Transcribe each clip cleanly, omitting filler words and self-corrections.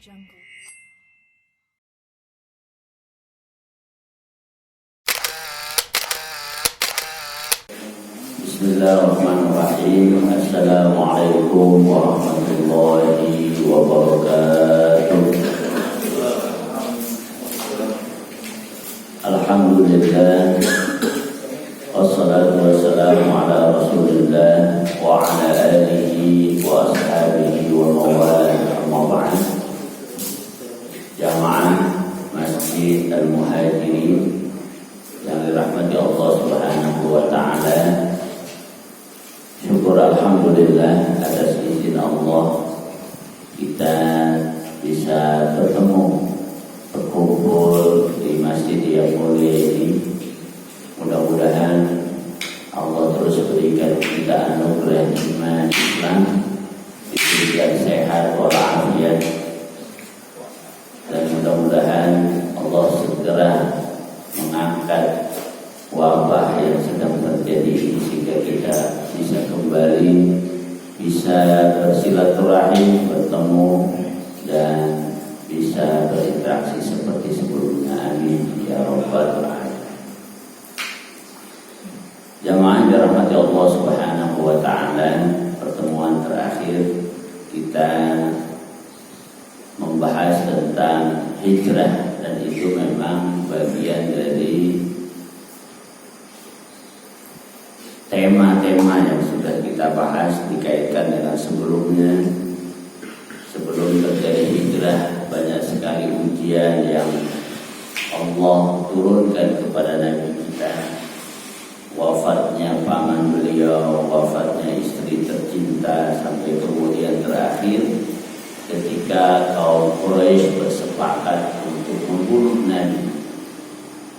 Jungle. Bismillahirrahmanirrahim. Assalamualaikum warahmatullahi wabarakatuh. Alhamdulillah, wassalatu wassalamu ala rasulillah wa ala alihi wa ashabihi wa mawala, amma ba'd. Jamaah Masjid Al-Muhajirin yang dirahmati Allah Subhanahu wa ta'ala, syukur alhamdulillah atas izin Allah kita bisa bertemu, berkumpul di masjid yang mulia ini. Mudah-mudahan Allah terus berikan kita anugerah iman Islam, diberikan sehat walafiat, dan mudah-mudahan Allah segera mengangkat wabah yang sedang terjadi ini sehingga kita bisa kembali, bisa bersilaturahim, bertemu, dan bisa berinteraksi seperti sebelumnya. Amin ya rabbal alamin. Jamaah dirahmati Allah Subhanahu wa ta'ala, pertemuan terakhir kita membahas tentang hijrah, dan itu memang bagian dari tema-tema yang sudah kita bahas dikaitkan dengan sebelumnya. Sebelum terjadi hijrah, banyak sekali ujian yang Allah turunkan kepada Nabi kita. Wafatnya paman beliau, wafatnya istri tercinta, sampai kemudian terakhir ketika kaum Quraisy bersepakat untuk membunuh Nabi.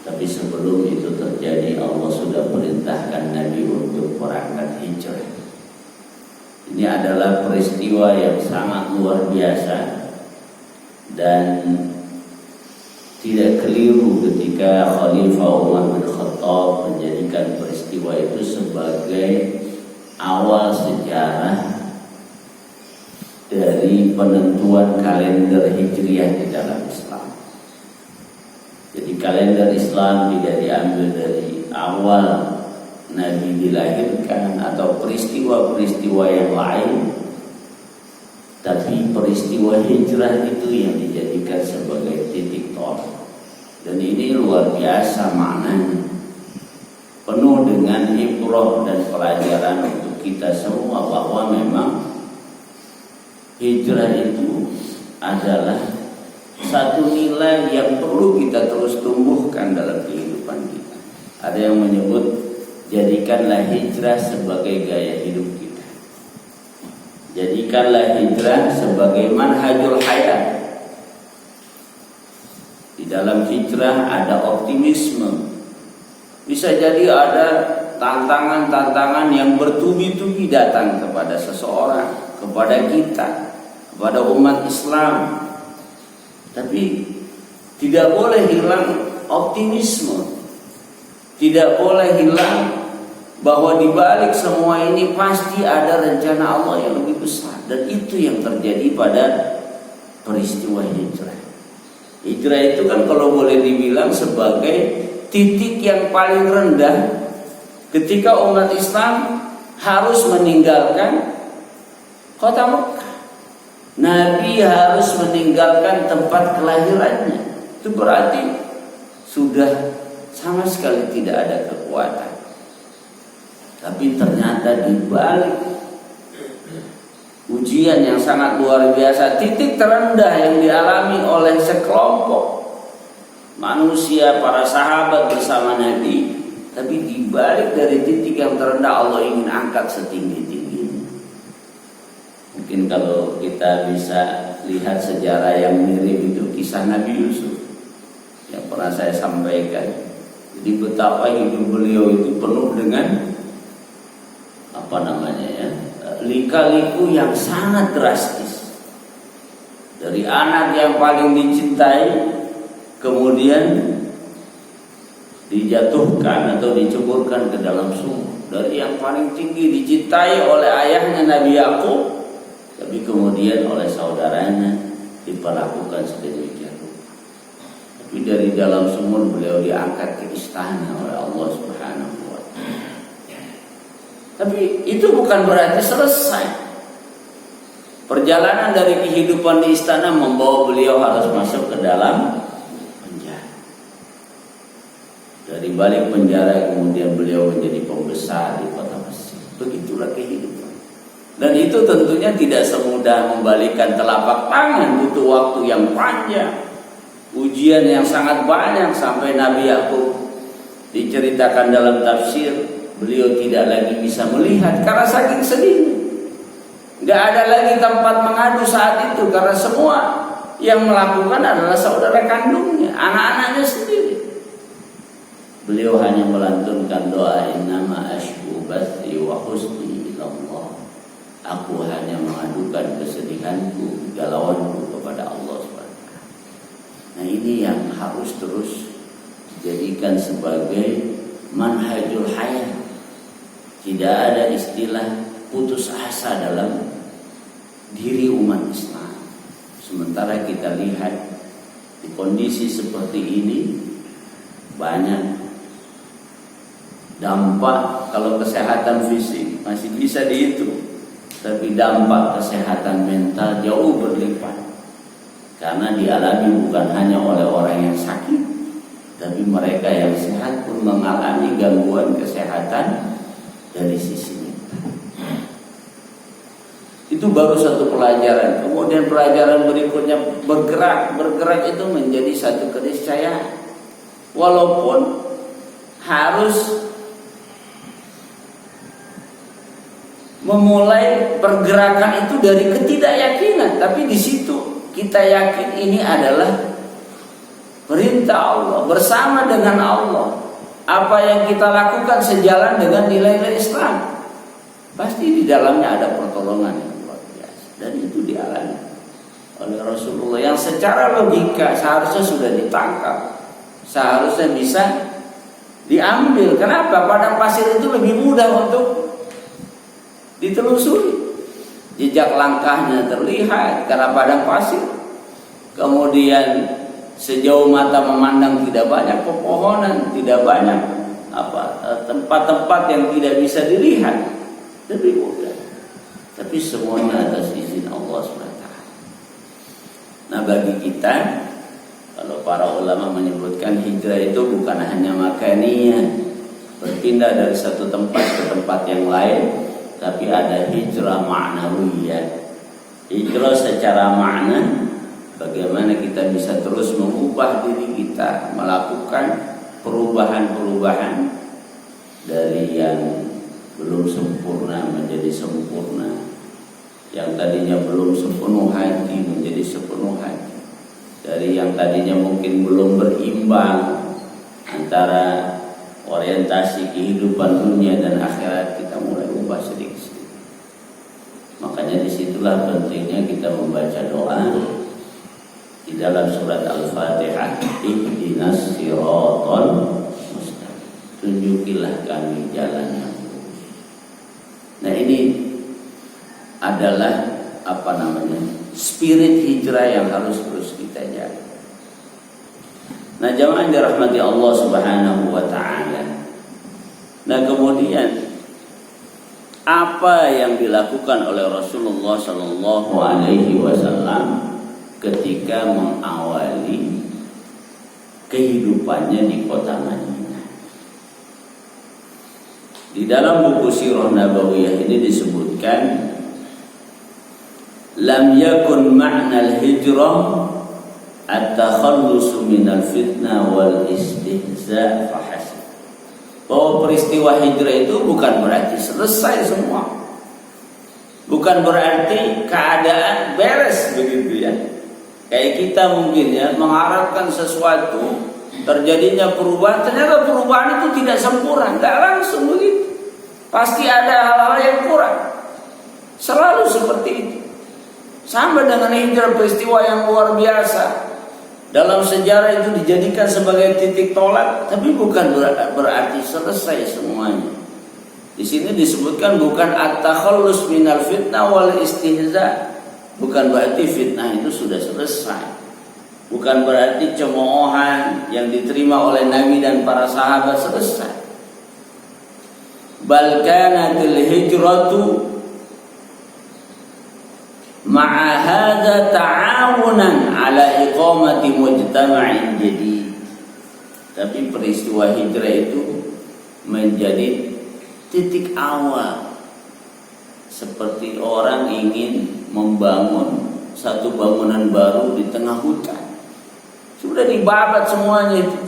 Tapi sebelum itu terjadi, Allah sudah perintahkan Nabi untuk berangkat hijrah. Ini adalah peristiwa yang sangat luar biasa, dan tidak keliru ketika Khalifah Umar bin Khattab menjadikan peristiwa itu sebagai awal sejarah dari penentuan kalender hijriah di dalam Islam. Jadi kalender Islam tidak diambil dari awal Nabi dilahirkan atau peristiwa-peristiwa yang lain, tapi peristiwa hijrah itu yang dijadikan sebagai titik tolak. Dan ini luar biasa maknanya, penuh dengan ibrah dan pelajaran untuk kita semua, bahwa memang hijrah itu adalah satu nilai yang perlu kita terus tumbuhkan dalam kehidupan kita. Ada yang menyebut, jadikanlah hijrah sebagai gaya hidup kita. Jadikanlah hijrah sebagai manhajul hayat. Di dalam hijrah ada optimisme. Bisa jadi ada tantangan-tantangan yang bertubi-tubi datang kepada seseorang, kepada kita, kepada umat Islam. Tapi tidak boleh hilang optimisme, tidak boleh hilang bahwa di balik semua ini pasti ada rencana Allah yang lebih besar. Dan itu yang terjadi pada peristiwa hijrah. Hijrah itu kan kalau boleh dibilang sebagai titik yang paling rendah ketika umat Islam harus meninggalkan kota Mekah. Nabi harus meninggalkan tempat kelahirannya. Itu berarti sudah sama sekali tidak ada kekuatan. Tapi ternyata di balik ujian yang sangat luar biasa, titik terendah yang dialami oleh sekelompok manusia, para sahabat bersama Nabi, tapi di balik dari titik yang terendah Allah ingin angkat setinggi-tingginya. Mungkin kalau kita bisa lihat sejarah yang mirip itu kisah Nabi Yusuf yang pernah saya sampaikan. Jadi betapa hidup beliau itu penuh dengan lika-liku yang sangat drastis. Dari anak yang paling dicintai kemudian dijatuhkan atau diceburkan ke dalam sumur. Dari yang paling tinggi dicintai oleh ayahnya Nabi Yakub, tapi kemudian oleh saudaranya diperlakukan sedemikian rupa. Tapi dari dalam sumur beliau diangkat ke istana oleh Allah Subhanahu wa Ta'ala. Tapi itu bukan berarti selesai. Perjalanan dari kehidupan di istana membawa beliau harus masuk ke dalam penjara. Dari balik penjara kemudian beliau menjadi pembesar di kota Mesir. Begitulah kehidupan. Dan itu tentunya tidak semudah membalikan telapak tangan, butuh waktu yang panjang, ujian yang sangat banyak, sampai Nabi Yakub diceritakan dalam tafsir beliau tidak lagi bisa melihat karena saking sedihnya. Gak ada lagi tempat mengadu saat itu karena semua yang melakukan adalah saudara kandungnya, anak-anaknya sendiri. Beliau hanya melantunkan doa, innama ashku bathi wa husni ilallah. Aku hanya mengadukan kesedihanku, galauanku kepada Allah SWT. Nah, ini yang harus terus dijadikan sebagai manhajul hayat. Tidak ada istilah putus asa dalam diri umat Islam. Sementara kita lihat di kondisi seperti ini banyak dampak. Kalau kesehatan fisik masih bisa dihitung, tapi dampak kesehatan mental jauh berlipat. Karena dialami bukan hanya oleh orang yang sakit, tapi mereka yang sehat pun mengalami gangguan kesehatan dari sisi mental. Itu baru satu pelajaran. Kemudian pelajaran berikutnya, bergerak itu menjadi satu keniscayaan. Walaupun harus memulai pergerakan itu dari ketidakyakinan, tapi di situ kita yakin ini adalah perintah Allah, bersama dengan Allah. Apa yang kita lakukan sejalan dengan nilai-nilai Islam, pasti di dalamnya ada pertolongan yang luar biasa. Dan itu dialami oleh Rasulullah yang secara logika seharusnya sudah ditangkap, seharusnya bisa diambil. Kenapa? Padang pasir itu lebih mudah untuk ditelusuri. Jejak langkahnya terlihat karena padang pasir. Kemudian sejauh mata memandang tidak banyak pepohonan, tidak banyak tempat-tempat yang tidak bisa dilihat. Lebih mudah. Tapi semuanya atas izin Allah SWT. Nah, bagi kita, kalau para ulama menyebutkan hijrah itu bukan hanya makaniyah, berpindah dari satu tempat ke tempat yang lain, tapi ada hijrah ma'nawiyah. Hijrah secara makna, bagaimana kita bisa terus mengubah diri kita, melakukan perubahan-perubahan dari yang belum sempurna menjadi sempurna, yang tadinya belum sepenuh hati menjadi sepenuh hati, dari yang tadinya mungkin belum berimbang antara orientasi kehidupan dunia dan akhirat, kita mulai ubah sedikit-sedikit. Makanya disitulah pentingnya kita membaca doa di dalam surat Al-Fatihah, ihdinas siratal mustaqim, tunjukilah kami jalan yang lurus. Nah, ini adalah spirit hijrah yang harus terus kita jaga. Nah, jamaah dirahmati Allah Subhanahu wa Ta'ala. Nah, kemudian apa yang dilakukan oleh Rasulullah Sallallahu Alaihi Wasallam ketika mengawali kehidupannya di kota Madinah? Di dalam buku Sirah Nabawiyah ini disebutkan, lam yakun ma'nal hijrah at-takhallusu minal fitnah wal istihza' fahasib. Bahwa peristiwa hijrah itu bukan berarti selesai semua, bukan berarti keadaan beres begitu ya. Kayak kita mungkin ya mengharapkan sesuatu terjadinya perubahan, ternyata perubahan itu tidak sempurna, tidak langsung begitu. Pasti ada hal-hal yang kurang. Selalu seperti itu. Sama dengan hijrah, peristiwa yang luar biasa. Dalam sejarah itu dijadikan sebagai titik tolak, tapi bukan berarti selesai semuanya. Di sini disebutkan bukan at-takhallus minal fitnah wal istihza, Bukan berarti fitnah itu sudah selesai. Bukan berarti cemoohan yang diterima oleh Nabi dan para sahabat selesai. Bal kanatil hijratu ma'a hadza ta'awunan ala iqamati mujtama'in jadid. Tapi peristiwa hijrah itu menjadi titik awal, seperti orang ingin membangun satu bangunan baru di tengah hutan. Sudah dibabat semuanya itu.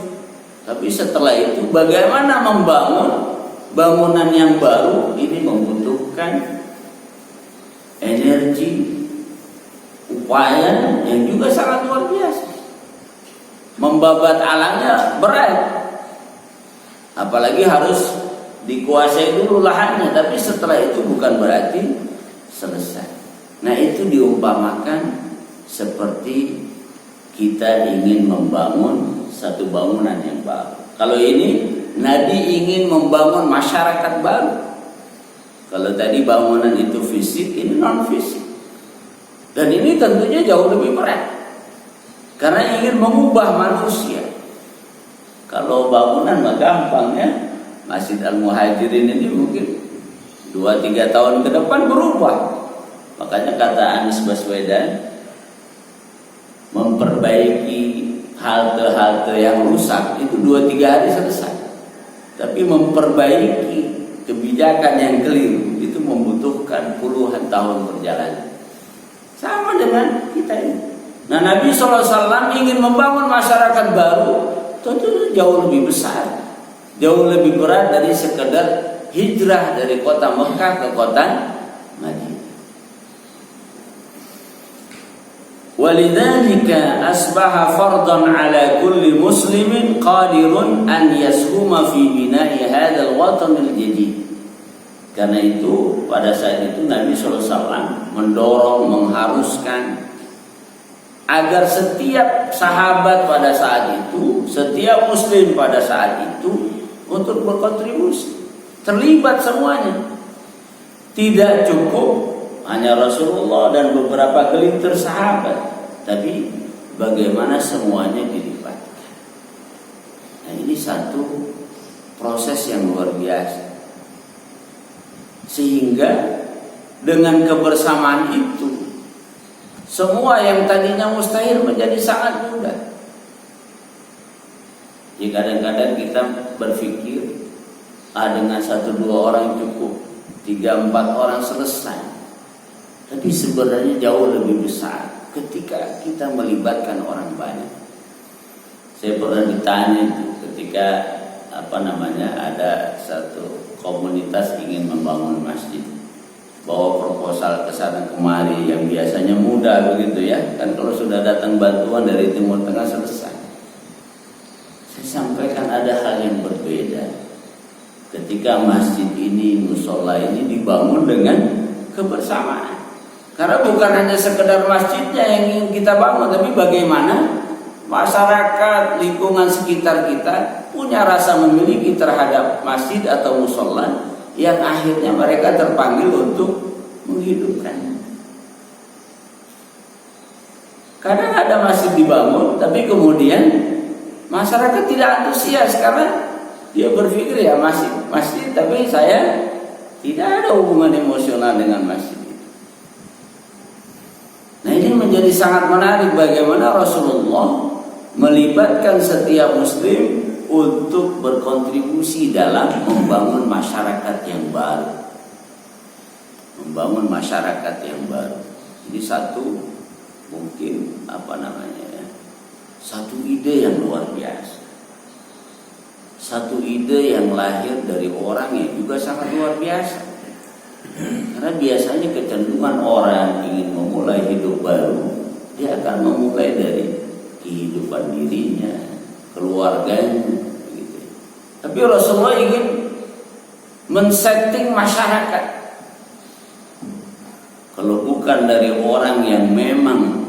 Tapi setelah itu bagaimana membangun bangunan yang baru? Ini membutuhkan energi, upaya yang juga sangat luar biasa. Membabat alamnya berat, apalagi harus dikuasai dulu lahannya. Tapi setelah itu bukan berarti selesai. Nah, itu diumpamakan seperti kita ingin membangun satu bangunan yang baru. Kalau ini Nabi ingin membangun masyarakat baru. Kalau tadi bangunan itu fisik, ini non fisik. Dan ini tentunya jauh lebih berat, karena ingin mengubah manusia. Kalau bangunan mah gampang ya. Masjid Al-Muhajirin ini mungkin 2-3 tahun ke depan berubah. Makanya kata Anies Baswedan, memperbaiki halte-halte yang rusak itu 2-3 hari selesai. Tapi memperbaiki kebijakan yang keliru itu membutuhkan puluhan tahun perjalanan. Sama dengan kita ini. Nah, Nabi SAW ingin membangun masyarakat baru, tentu jauh lebih besar, jauh lebih berat dari sekedar hijrah dari kota Mekah ke kota Madinah. Walidzalika asbaha fardan ala kulli muslimin qadirun an yashuma fi bina'i hadzal watanil jadid. Karena itu pada saat itu Nabi SAW mendorong, mengharuskan agar setiap sahabat pada saat itu, setiap muslim pada saat itu untuk berkontribusi, terlibat semuanya. Tidak cukup hanya Rasulullah dan beberapa gelintir sahabat, tapi bagaimana semuanya dilibatkan. Nah, ini satu proses yang luar biasa. Sehingga dengan kebersamaan itu, semua yang tadinya mustahil menjadi sangat mudah. Jadi kadang-kadang kita berpikir, dengan 1-2 orang cukup, 3-4 orang selesai. Tapi sebenarnya jauh lebih besar ketika kita melibatkan orang banyak. Saya pernah ditanya itu ketika ada satu komunitas ingin membangun masjid, bawa proposal ke sana kemari yang biasanya mudah begitu ya, kan kalau sudah datang bantuan dari Timur Tengah selesai. Saya sampaikan ada hal yang berbeda ketika masjid ini, musola ini dibangun dengan kebersamaan. Karena bukan hanya sekedar masjidnya yang ingin kita bangun, tapi bagaimana masyarakat lingkungan sekitar kita punya rasa memiliki terhadap masjid atau musola yang akhirnya mereka terpanggil untuk menghidupkannya. Kadang ada masjid dibangun, tapi kemudian masyarakat tidak antusias karena dia berpikir ya masjid, tapi saya tidak ada hubungan emosional dengan masjid. Nah, ini menjadi sangat menarik bagaimana Rasulullah melibatkan setiap muslim untuk berkontribusi dalam membangun masyarakat yang baru. Membangun masyarakat yang baru. Ini satu mungkin satu ide yang luar biasa. Satu ide yang lahir dari orang yang juga sangat luar biasa. Karena biasanya kecenderungan orang ingin memulai hidup baru, dia akan memulai dari kehidupan dirinya, keluarganya, gitu. Tapi Rasulullah ingin men-setting masyarakat. Kalau bukan dari orang yang memang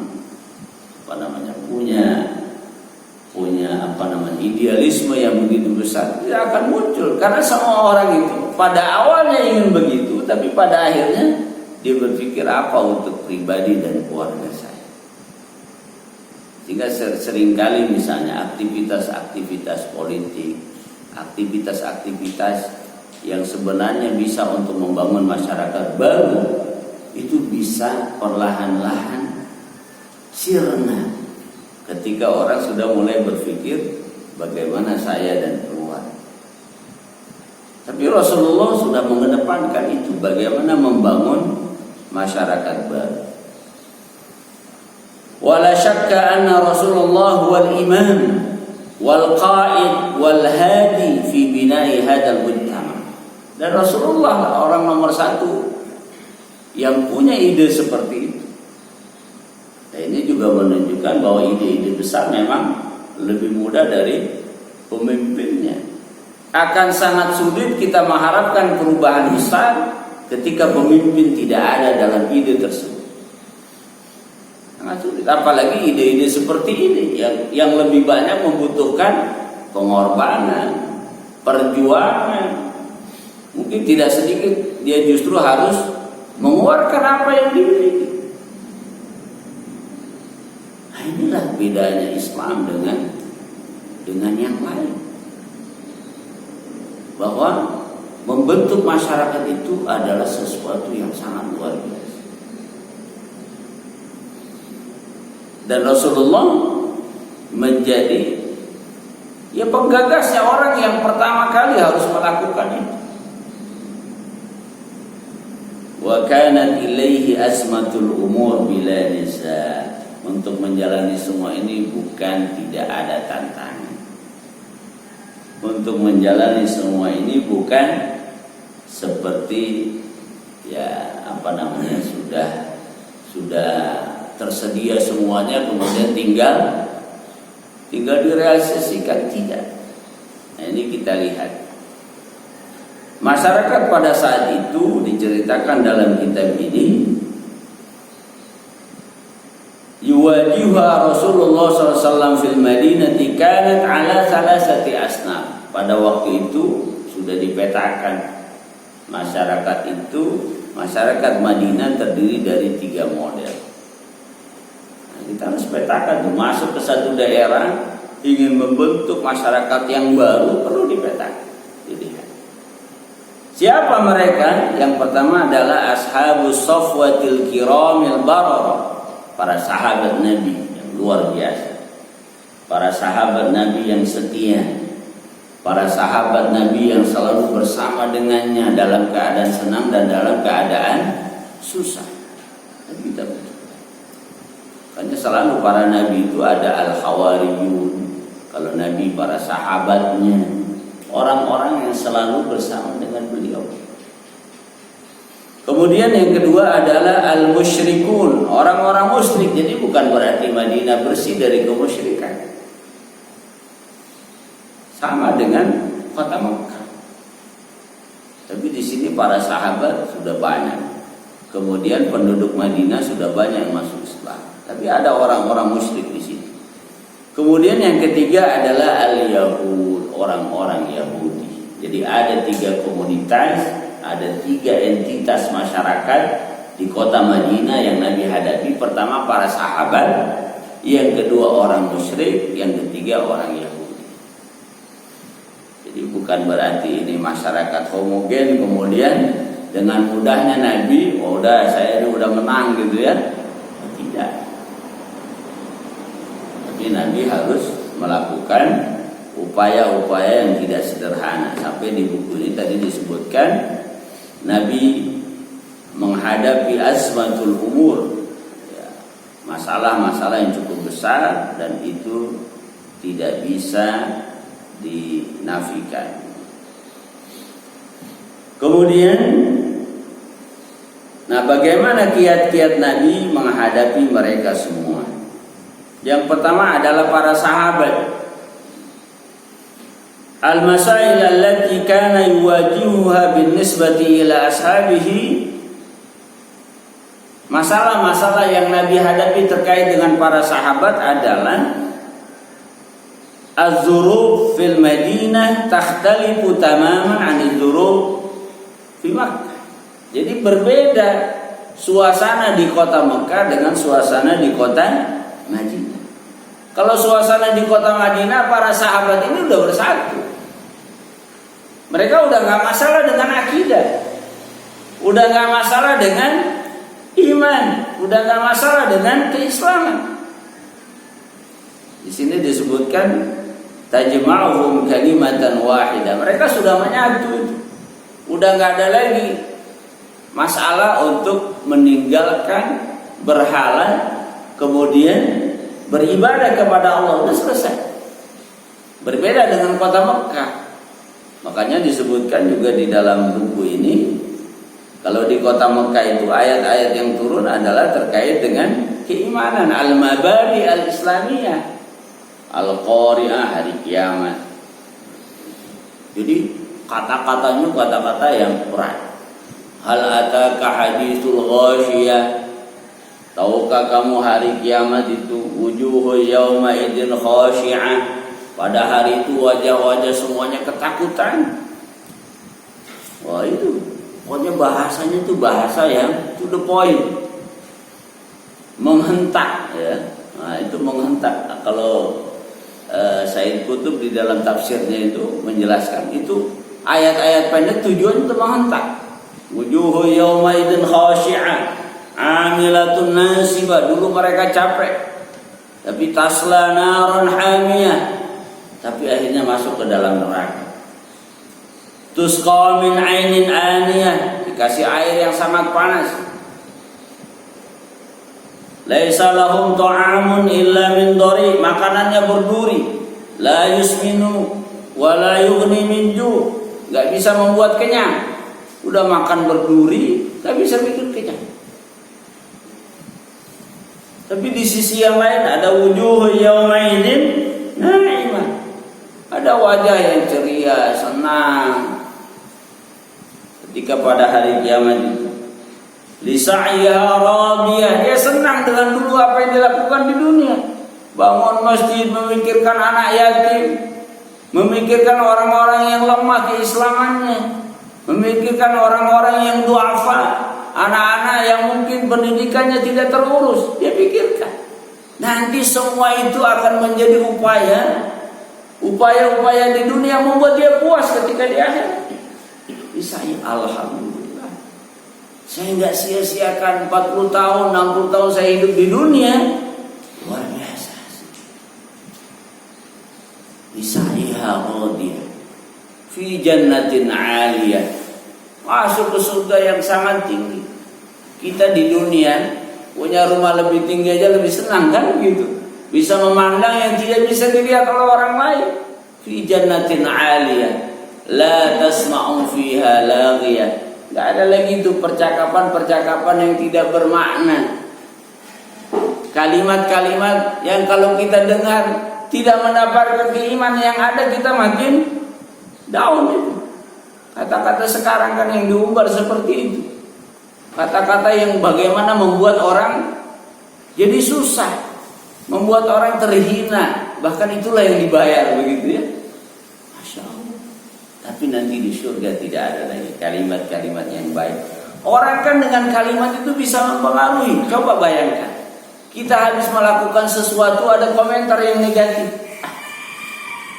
punya idealisme yang begitu besar, tidak akan muncul. Karena semua orang itu pada awalnya ingin begitu, tapi pada akhirnya dia berpikir apa untuk pribadi dan keluarga saya. Sehingga seringkali misalnya aktivitas-aktivitas politik, aktivitas-aktivitas yang sebenarnya bisa untuk membangun masyarakat baru, itu bisa perlahan-lahan sirna ketika orang sudah mulai berpikir bagaimana saya dan keluarga. Tapi Rasulullah sudah mengedepankan itu, bagaimana membangun masyarakat baru. Wala syakka anna Rasulullah wal imam wal qa'id wal hadi fi bina'i hadzal mujtama. Dan Rasulullah orang nomor satu yang punya ide seperti itu. Nah, ini juga menunjukkan bahwa ide-ide besar memang lebih mudah dari pemimpinnya. Akan sangat sulit kita mengharapkan perubahan besar ketika pemimpin tidak ada dalam ide tersebut. Sangat sulit, apalagi ide-ide seperti ini yang lebih banyak membutuhkan pengorbanan, perjuangan. Mungkin tidak sedikit dia justru harus mengeluarkan apa yang dimiliki. Nah, inilah bedanya Islam dengan yang lain. Bahwa membentuk masyarakat itu adalah sesuatu yang sangat luar biasa. Dan Rasulullah menjadi penggagasnya, orang yang pertama kali harus melakukan itu. Wa kanat ilaihi azmatul umur bila nisa. Untuk menjalani semua ini bukan tidak ada tantangan. Untuk menjalani semua ini bukan seperti sudah tersedia semuanya kemudian tinggal direalisasikan, tidak. Nah, ini kita lihat. Masyarakat pada saat itu diceritakan dalam kitab ini, yuwajiha Rasulullah SAW fil Madinati kanat ala salasati asnaf. Pada waktu itu sudah dipetakan masyarakat Madinah terdiri dari 3 model. Nah, kita harus petakan tuh, masuk ke satu daerah ingin membentuk masyarakat yang baru perlu dipetakan. Dilihat. Siapa mereka? Yang pertama adalah ashabus safwatil kiramil bararah. Para sahabat Nabi yang luar biasa, para sahabat Nabi yang setia, para sahabat Nabi yang selalu bersama dengannya dalam keadaan senang dan dalam keadaan susah. Kita karena selalu para Nabi itu ada al-hawariyun. Kalau Nabi, para sahabatnya, orang-orang yang selalu bersama dengan beliau. Kemudian yang kedua adalah al-musyrikun, orang-orang musyrik. Jadi bukan berarti Madinah bersih dari kemusyrikan. Sama dengan kota Mekah. Tapi di sini para sahabat sudah banyak. Kemudian penduduk Madinah sudah banyak yang masuk Islam. Tapi ada orang-orang musyrik di sini. Kemudian yang ketiga adalah al-Yahud, orang-orang Yahudi. Jadi ada 3 komunitas, ada 3 entitas masyarakat di kota Madinah yang Nabi hadapi. Pertama para sahabat, yang kedua orang musyrik, yang ketiga orang Yahudi. Jadi bukan berarti ini masyarakat homogen kemudian dengan mudahnya Nabi, saya ini udah menang gitu ya. Tidak. Tapi Nabi harus melakukan upaya-upaya yang tidak sederhana. Sampai di buku ini tadi disebutkan Nabi menghadapi azmatul umur, masalah-masalah yang cukup besar, dan itu tidak bisa dinafikan. Kemudian, bagaimana kiat-kiat Nabi menghadapi mereka semua? Yang pertama adalah para sahabat. Al-masail allati kana yuwajihuha bin-nisbati ila ashabihi. Masalah-masalah yang Nabi hadapi terkait dengan para sahabat adalah az-dzuruf fil Madinah takhtalifu tamaman 'anil dzuruf fi Makkah. Jadi berbeda suasana di kota Mekah dengan suasana di kota Madinah. Kalau suasana di kota Madinah, para sahabat ini udah bersatu. Mereka udah gak masalah dengan akidah, udah gak masalah dengan iman, udah gak masalah dengan keislaman. Di sini disebutkan tajma'uhum kalimatan wahidah. Mereka sudah menyatu. Udah gak ada lagi masalah untuk meninggalkan berhala kemudian beribadah kepada Allah. Udah selesai. Berbeda dengan kota Mekah. Makanya disebutkan juga di dalam buku ini, kalau di kota Mekah itu ayat-ayat yang turun adalah terkait dengan keimanan, al-mabadi al-islamiyah, al-qari'ah, hari kiamat. Jadi kata-katanya kata-kata yang berat. Hal ataka haditsul ghasyiyah, tahukah kamu hari kiamat itu? Wujuhu yawma idin khashi'ah, pada hari itu wajah-wajah semuanya ketakutan. Wah, itu pokoknya bahasanya itu bahasa yang to the point, menghentak ya. Nah, itu menghentak. Kalau Said Qutb di dalam tafsirnya itu menjelaskan, itu ayat-ayat pendek tujuannya untuk menghentak. Wujuhu yawma idin khashi'ah, amilatun nasibah. Dulu mereka capek, tapi tasla naran hamiyah, tapi akhirnya masuk ke dalam neraka. Tusqa min ainin aniyah, dikasih air yang sangat panas. Laisa lahum ta'amun illa min dhari, makanannya berduri. La yusminu wa la yughni min ju', enggak bisa membuat kenyang. Udah makan berduri, enggak bisa bikin kenyang. Tapi di sisi yang lain ada wujuh yaumaidin na'imah, ada wajah yang ceria, senang ketika pada hari kiamat itu. Lisa'iyah radiyah, dia senang dengan dulu apa yang dilakukan di dunia. Bangun masjid, memikirkan anak yatim, memikirkan orang-orang yang lemah keislamannya, memikirkan orang-orang yang du'afa, anak-anak yang mungkin pendidikannya tidak terurus. Dia pikirkan nanti semua itu akan menjadi upaya-upaya di dunia membuat dia puas ketika di akhirat. Bisa, alhamdulillah, saya nggak sia-siakan 40 tahun, 60 tahun saya hidup di dunia. Luar biasa. Isaiha radiyah fi jannatin 'aliyah, masuk ke surga yang sangat tinggi. Kita di dunia punya rumah lebih tinggi aja lebih senang kan gitu. Bisa memandang yang tidak bisa dilihat oleh orang lain. Fi jannatin 'aliyah la tasma'u fiha laghiyah. Enggak ada lagi itu percakapan-percakapan yang tidak bermakna. Kalimat-kalimat yang kalau kita dengar tidak mendapatkan keimanan yang ada, kita makin down itu. Kata-kata sekarang kan yang diumbar seperti itu. Kata-kata yang bagaimana membuat orang jadi susah, membuat orang terhina, bahkan itulah yang dibayar begitu ya. Masya Allah. Tapi nanti di surga tidak ada lagi kalimat-kalimat yang baik. Orang kan dengan kalimat itu bisa mempengaruhi. Coba bayangkan, kita habis melakukan sesuatu, ada komentar yang negatif.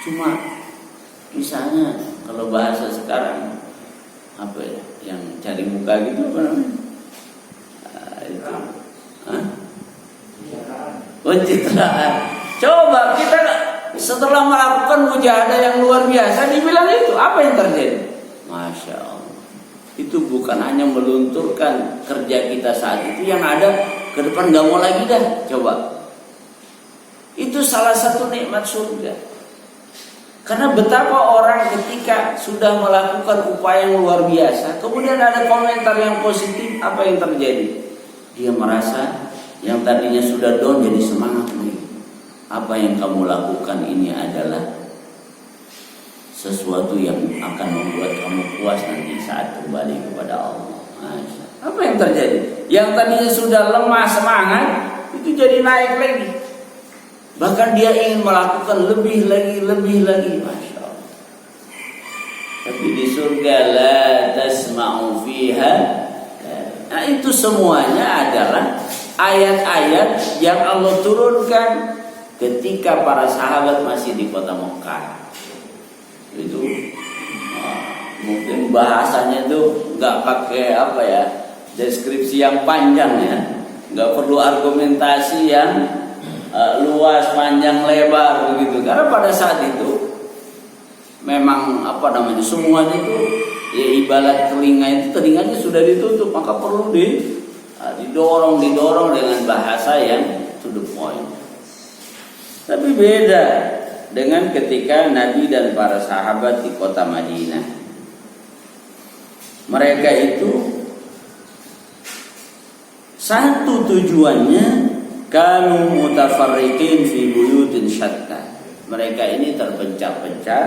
Cuma misalnya kalau bahasa sekarang apa ya, yang cari muka gitu apa namanya? Itu pencitraan. Coba kita setelah melakukan mujahadah yang luar biasa dibilang itu, apa yang terjadi? Masya Allah. Itu bukan hanya melunturkan kerja kita saat itu, yang ada ke depan gak mau lagi dah. Coba. Itu salah satu nikmat surga. Karena betapa orang ketika sudah melakukan upaya yang luar biasa, kemudian ada komentar yang positif, apa yang terjadi? Dia merasa yang tadinya sudah down jadi semangat nih. Apa yang kamu lakukan ini adalah sesuatu yang akan membuat kamu puas nanti saat kembali kepada Allah. Apa yang terjadi? Yang tadinya sudah lemah semangat, itu jadi naik lagi. Bahkan dia ingin melakukan lebih lagi. Masya Allah. Tapi di surga la tasma'u fiha, Nah, itu semuanya adalah ayat-ayat yang Allah turunkan ketika para sahabat masih di kota Mekah. Itu mungkin bahasanya tuh nggak pakai apa ya, deskripsi yang panjang ya, nggak perlu argumentasi yang luas, panjang, lebar begitu. Karena pada saat itu memang semuanya itu ya ibarat telinganya sudah ditutup, maka perlu didorong dengan bahasa yang to the point. Tapi beda dengan ketika Nabi dan para sahabat di kota Madinah. Mereka itu satu tujuannya, kanu mutafarriqin fi buyutin syatta. Mereka ini terpencah-pencah,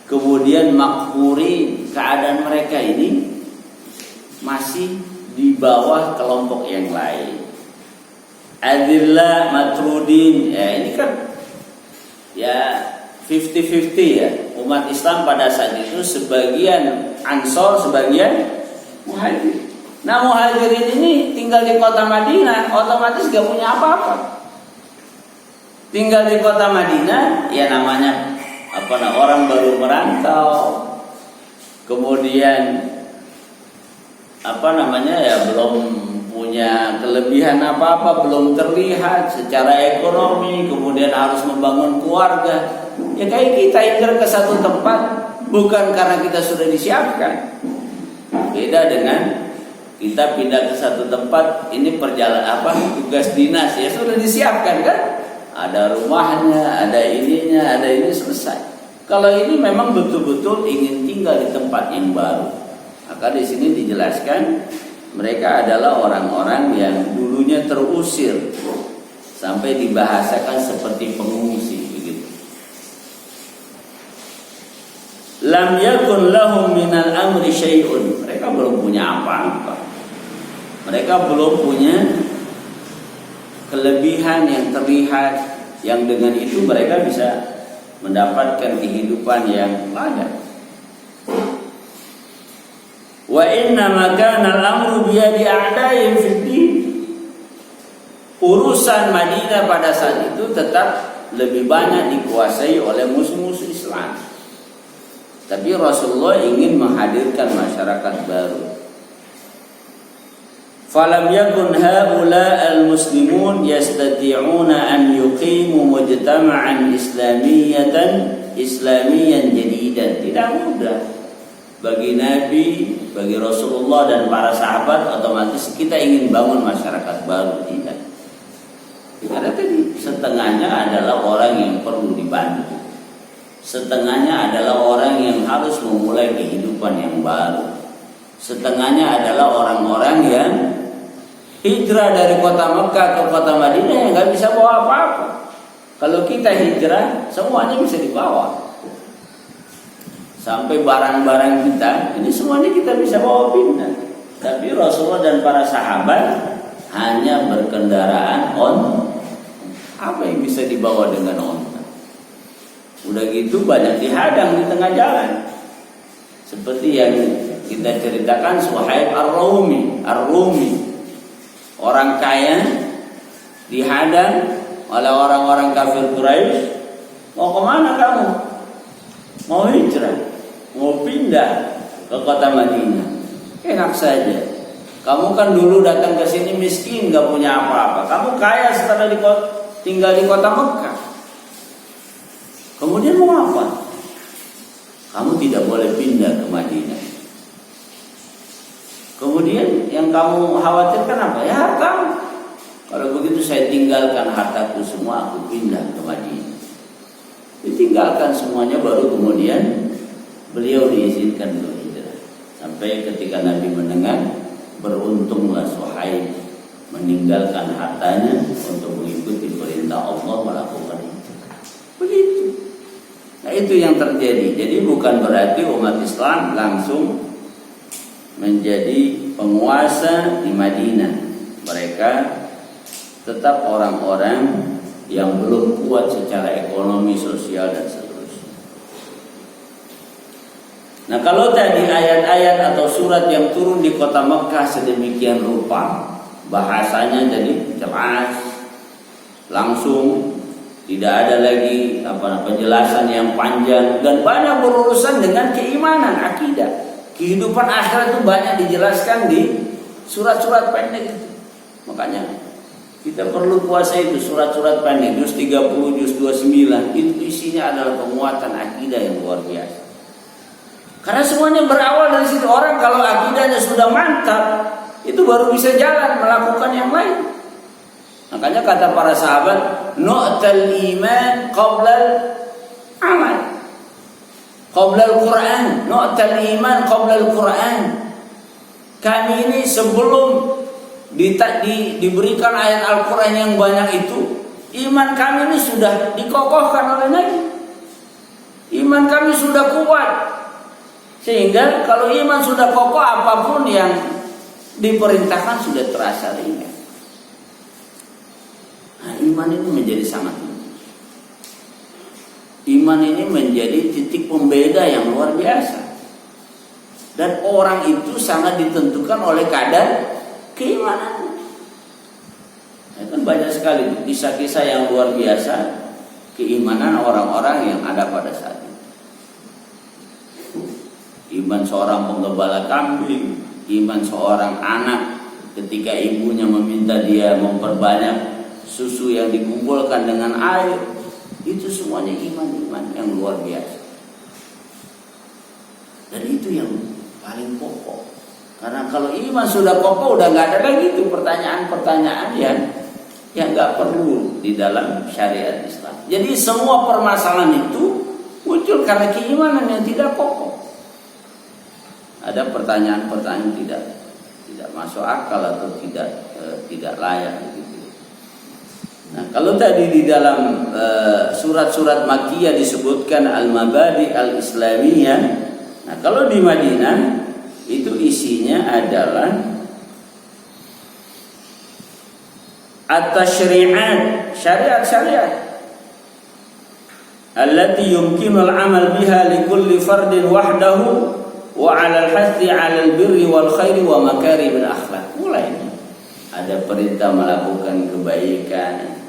kemudian makhuri, keadaan mereka ini masih di bawah kelompok yang lain. Adillah matrudin, ya ini kan ya 50-50 ya. Umat Islam pada saat itu sebagian Ansor, sebagian Muhajir. Nah, Muhajirin ini tinggal di kota Madinah, otomatis gak punya apa-apa. Tinggal di kota Madinah, ya namanya orang baru merantau, kemudian ya belum punya kelebihan apa-apa, belum terlihat secara ekonomi, kemudian harus membangun keluarga. Ya kayak kita hijrah ke satu tempat bukan karena kita sudah disiapkan. Beda dengan kita pindah ke satu tempat, ini tugas dinas, ya sudah disiapkan kan? Ada rumahnya, ada ininya, ada ini, selesai. Kalau ini memang betul-betul ingin tinggal di tempat yang baru. Maka di sini dijelaskan mereka adalah orang-orang yang dulunya terusir sampai dibahasakan seperti pengungsi begitu. Lam yakun lahum minal amri syai'un. Mereka belum punya apa-apa. Mereka belum punya kelebihan yang terlihat, yang dengan itu mereka bisa mendapatkan kehidupan yang layak. Wa inna makana al-amru biyadi a'dain fid din. Urusan Madinah pada saat itu tetap lebih banyak dikuasai oleh musuh-musuh Islam. Tapi Rasulullah ingin menghadirkan masyarakat baru. Falam yakun haula al-muslimun yastati'una an yuqimu mujtama'an islamiyan jadidan. Tidak mudah bagi Nabi, bagi Rasulullah dan para sahabat. Otomatis kita ingin bangun masyarakat baru, tidak. Karena tadi setengahnya adalah orang yang perlu dibantu, setengahnya adalah orang yang harus memulai kehidupan yang baru, setengahnya adalah orang-orang yang hijrah dari kota Mekah ke kota Madinah yang nggak bisa bawa apa-apa. Kalau kita hijrah, semuanya bisa dibawa. Sampai barang-barang kita, ini semuanya kita bisa bawa pindah. Tapi Rasulullah dan para sahabat hanya berkendaraan onta. Apa yang bisa dibawa dengan onta? Udah gitu banyak dihadang di tengah jalan. Seperti yang kita ceritakan Suhaib Ar-Rumi. Orang kaya dihadang oleh orang-orang kafir Quraisy. Mau kemana kamu? Mau hijrah, mau pindah ke kota Madinah. Enak saja. Kamu kan dulu datang ke sini miskin, gak punya apa-apa. Kamu kaya setelah tinggal di kota Mekah. Kemudian mau apa? Kamu tidak boleh pindah ke Madinah. Kemudian yang kamu khawatirkan apa? Ya hartamu. Kalau begitu saya tinggalkan hartaku semua, aku pindah ke Madinah. Ditinggalkan semuanya, baru kemudian beliau diizinkan untuk hijrah. Sampai ketika Nabi mendengar, beruntunglah Suhaib meninggalkan hartanya untuk mengikuti perintah Allah melakukan itu. Begitu. Nah, itu yang terjadi. Jadi bukan berarti umat Islam langsung menjadi penguasa di Madinah. Mereka tetap orang-orang yang belum kuat secara ekonomi, sosial dan seterusnya. Nah, kalau tadi ayat-ayat atau surat yang turun di kota Mekah sedemikian rupa, bahasanya jadi jelas, langsung, tidak ada lagi penjelasan yang panjang dan banyak berurusan dengan keimanan, akidah. Kehidupan akhirat itu banyak dijelaskan di surat-surat pendek itu. Makanya kita perlu puasa itu surat-surat pendek, juz 30, juz 29, itu isinya adalah penguatan akidah yang luar biasa. Karena semuanya berawal dari situ. Orang kalau akidahnya sudah mantap, itu baru bisa jalan melakukan yang lain. Makanya kata para sahabat, nu'tal iman qablal amal, qablal Quran, nu'tal iman qablal Quran. Kami ini sebelum diberikan ayat Al-Quran yang banyak itu, iman kami ini sudah dikokohkan oleh Nabi. Iman kami sudah kuat. Sehingga kalau iman sudah kokoh, apapun yang diperintahkan sudah terasa ringan. Nah, iman ini menjadi sangat tinggi. Iman ini menjadi titik pembeda yang luar biasa. Dan orang itu sangat ditentukan oleh kadar keimanannya. Nah, kan banyak sekali kisah-kisah yang luar biasa keimanan orang-orang yang ada pada saat itu. Iman seorang penggembala kambing, iman seorang anak ketika ibunya meminta dia memperbanyak susu yang dikumpulkan dengan air, itu semuanya iman-iman yang luar biasa. Dan itu yang paling pokok. Karena kalau iman sudah kokoh, udah nggak ada lagi itu pertanyaan-pertanyaan yang nggak perlu di dalam syariat Islam. Jadi semua permasalahan itu muncul karena keimanan yang tidak kokoh. Ada pertanyaan-pertanyaan tidak masuk akal atau tidak layak gitu. Nah, kalau tadi di dalam surat-surat Makkiyah disebutkan al-mabadi al-islamiyah. Nah, kalau di Madinah itu isinya adalah at-tasyri'at, syariat-syariat allati yumkinu al-amal biha li kulli fardin wahdahu wa 'ala al-hathi 'ala al-birri wal khairi wa makarimil akhlaq. Mulai ada perintah melakukan kebaikan,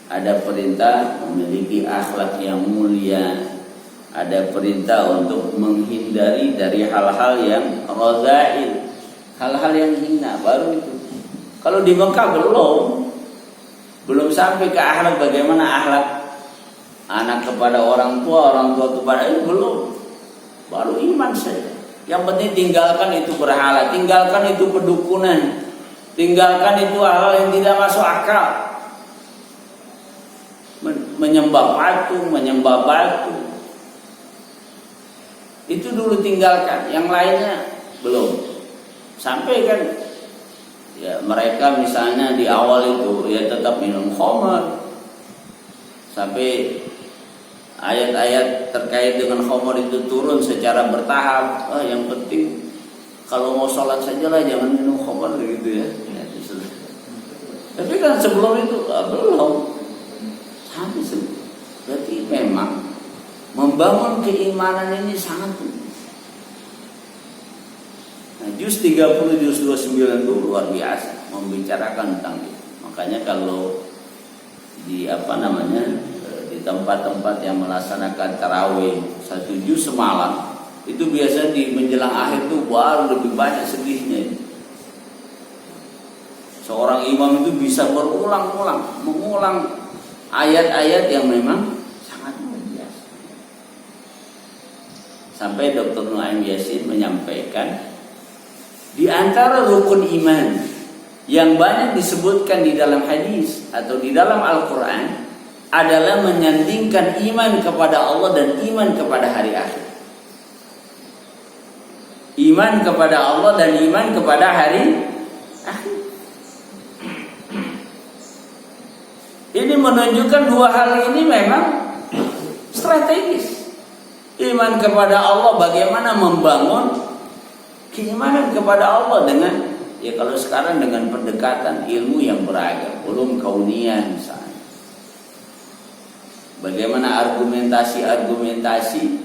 ada perintah memiliki akhlak yang mulia, ada perintah untuk menghindari dari hal-hal yang radha'il, hal-hal yang hina. Baru itu. Kalau di Mekah belum sampai ke akhlak, bagaimana akhlak anak kepada orang tua kepada itu belum. Baru iman saja. Yang penting tinggalkan itu berhala, tinggalkan itu pedukunan, tinggalkan itu hal-hal yang tidak masuk akal. Menyembah patung, menyembah batu, itu dulu tinggalkan. Yang lainnya belum. Sampai kan ya mereka misalnya di awal itu ya tetap minum khamar. Sampai ayat-ayat terkait dengan khamar itu turun secara bertahap. Yang penting kalau mau sholat sajalah jangan minum khamar gitu ya. Tapi kan sebelum itu belum. Sampai sebelum. Berarti memang membangun keimanan ini sangat penting. Nah, juz 30, juz 29 itu luar biasa membicarakan tentang itu. Makanya kalau di di tempat-tempat yang melaksanakan tarawih 1 juz semalam, itu biasa di menjelang akhir itu baru lebih banyak sedihnya. Seorang imam itu bisa mengulang ayat-ayat yang memang sangat luar biasa. Sampai Dr. Nuaim Yasin menyampaikan di antara rukun iman yang banyak disebutkan di dalam hadis atau di dalam Al-Quran adalah menyandingkan iman kepada Allah dan iman kepada hari akhir. Iman kepada Allah dan iman kepada hari akhir. Ini menunjukkan dua hal ini memang strategis. Iman kepada Allah, bagaimana membangun keimanan kepada Allah dengan, ya kalau sekarang dengan pendekatan ilmu yang beragam, ulum kauniyah misalnya. Bagaimana argumentasi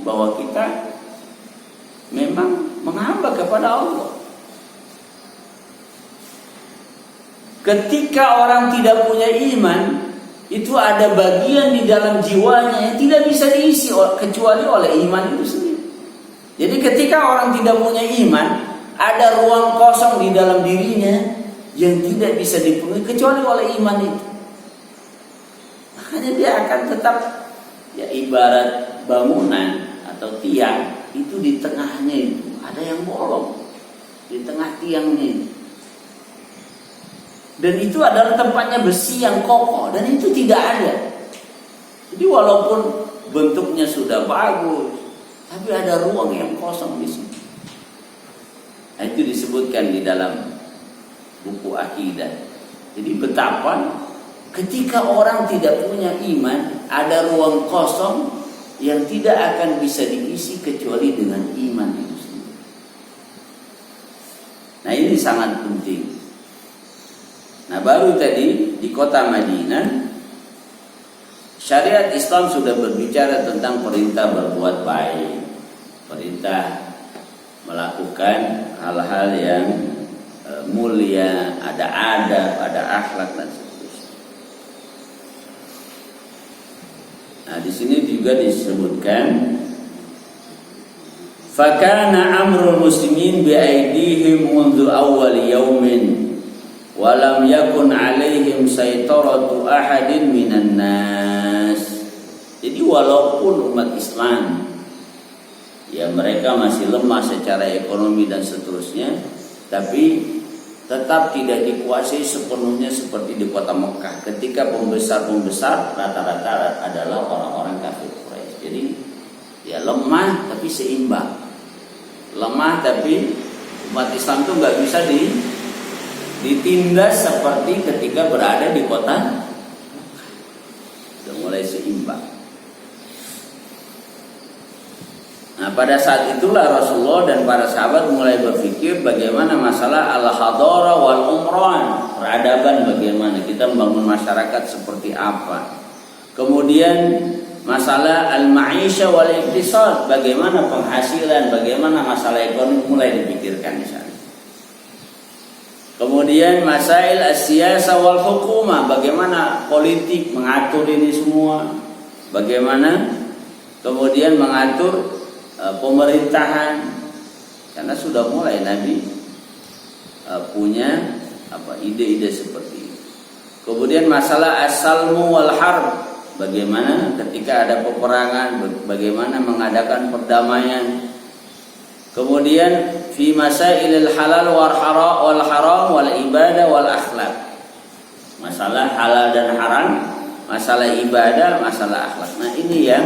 bahwa kita memang menghamba kepada Allah. Ketika orang tidak punya iman, itu ada bagian di dalam jiwanya yang tidak bisa diisi kecuali oleh iman itu sendiri. Jadi ketika orang tidak punya iman, ada ruang kosong di dalam dirinya yang tidak bisa dipenuhi kecuali oleh iman itu. Makanya dia akan tetap, ya ibarat bangunan atau tiang itu di tengahnya itu ada yang bolong di tengah tiangnya itu. Dan itu adalah tempatnya besi yang kokoh dan itu tidak ada. Jadi walaupun bentuknya sudah bagus, tapi ada ruang yang kosong di sini. Nah, itu disebutkan di dalam buku akidah. Jadi betapa ketika orang tidak punya iman, ada ruang kosong yang tidak akan bisa diisi kecuali dengan iman itu sendiri. Nah, ini sangat penting. Nah, baru tadi di kota Madinah, syariat Islam sudah berbicara tentang perintah berbuat baik, perintah melakukan hal-hal yang mulia, ada adab, ada akhlak dan seterusnya. Nah, di sini juga disebutkan fakana amrul muslimin bi aidihim mundu awwal yaumin walam yakun alaihim saytaratu ahadin minan nas. Jadi walaupun umat Islam ya mereka masih lemah secara ekonomi dan seterusnya, tapi tetap tidak dikuasai sepenuhnya seperti di kota Mekah ketika pembesar-pembesar rata-rata adalah orang-orang kafir Quraisy. Jadi ya lemah tapi seimbang. Lemah tapi umat Islam itu nggak bisa ditindas seperti ketika berada di kota. Sudah mulai seimbang. Nah, pada saat itulah Rasulullah dan para sahabat mulai berpikir bagaimana masalah al-hadara wal umran, peradaban, bagaimana kita membangun masyarakat seperti apa. Kemudian masalah al-ma'isha wal iktisad, bagaimana penghasilan, bagaimana masalah ekonomi mulai dipikirkan di sana. Kemudian masail as-siyasa wal hukumah, bagaimana politik mengatur ini semua, bagaimana kemudian mengatur pemerintahan, karena sudah mulai Nabi punya ide-ide seperti itu. Kemudian masalah as-salmu wal harb, bagaimana ketika ada peperangan, bagaimana mengadakan perdamaian. Kemudian fi masailil halal wal haram wal ibadah wal akhlak, masalah halal dan haram, masalah ibadah, masalah akhlak. Nah, ini yang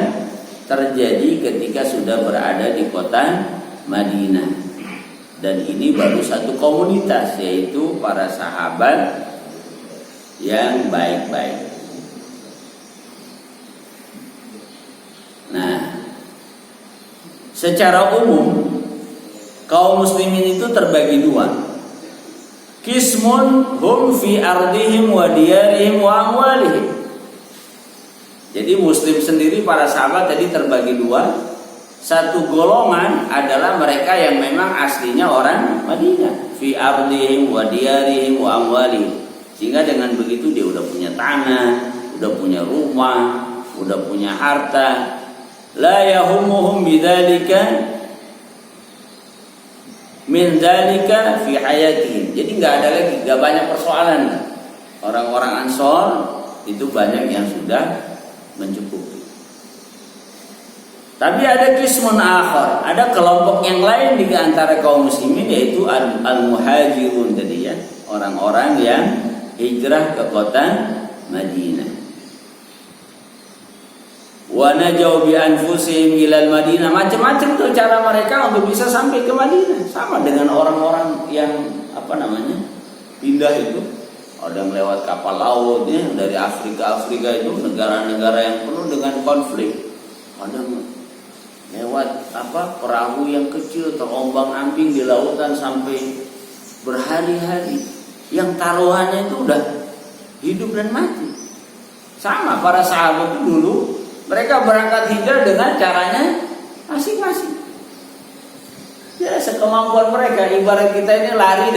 terjadi ketika sudah berada di kota Madinah. Dan ini baru satu komunitas, yaitu para sahabat yang baik-baik. Nah, secara umum kaum muslimin itu terbagi dua. Qismun hum fi ardihim wa diyarihim wa amwalihim. Jadi muslim sendiri, para sahabat tadi terbagi dua. Satu golongan adalah mereka yang memang aslinya orang Madinah, fi ardihim wa diyarihim wa amwalihim. Sehingga dengan begitu dia udah punya tanah, udah punya rumah, udah punya harta. La yahumuhum bidzalika min dzalika fi hayatihim. Jadi enggak banyak persoalan. Orang-orang Ansor itu banyak yang sudah mencukupi. Tapi ada qismun akhar, ada kelompok yang lain di antara kaum muslimin, yaitu al-muhajirun tadi ya, orang-orang yang hijrah ke kota Madinah. Wa najau bi anfusihim ilal Madinah. Macam-macam tuh cara mereka untuk bisa sampai ke Madinah. Sama dengan orang-orang yang pindah itu. Ada yang lewat kapal laut ya, dari Afrika itu, negara-negara yang penuh dengan konflik. Ada lewat perahu yang kecil terombang-ambing di lautan sampai berhari-hari. Yang taruhannya itu udah hidup dan mati. Sama para sahabat itu dulu, mereka berangkat hijrah dengan caranya masing-masing. kemampuan mereka. Ibarat kita ini lari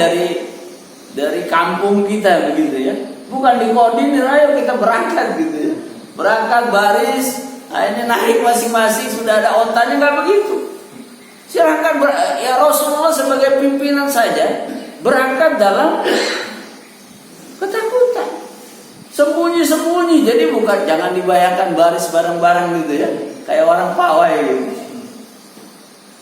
dari kampung kita begitu ya. Bukan dikoordinir, ayo kita berangkat gitu ya. Berangkat baris, nah ini naik masing-masing, sudah ada ontanya, nggak begitu. Silahkan ya Rasulullah sebagai pimpinan saja berangkat dalam ketakutan, sembunyi-sembunyi. Jadi bukan, jangan dibayangkan baris bareng-bareng gitu ya, kayak orang pawai gitu.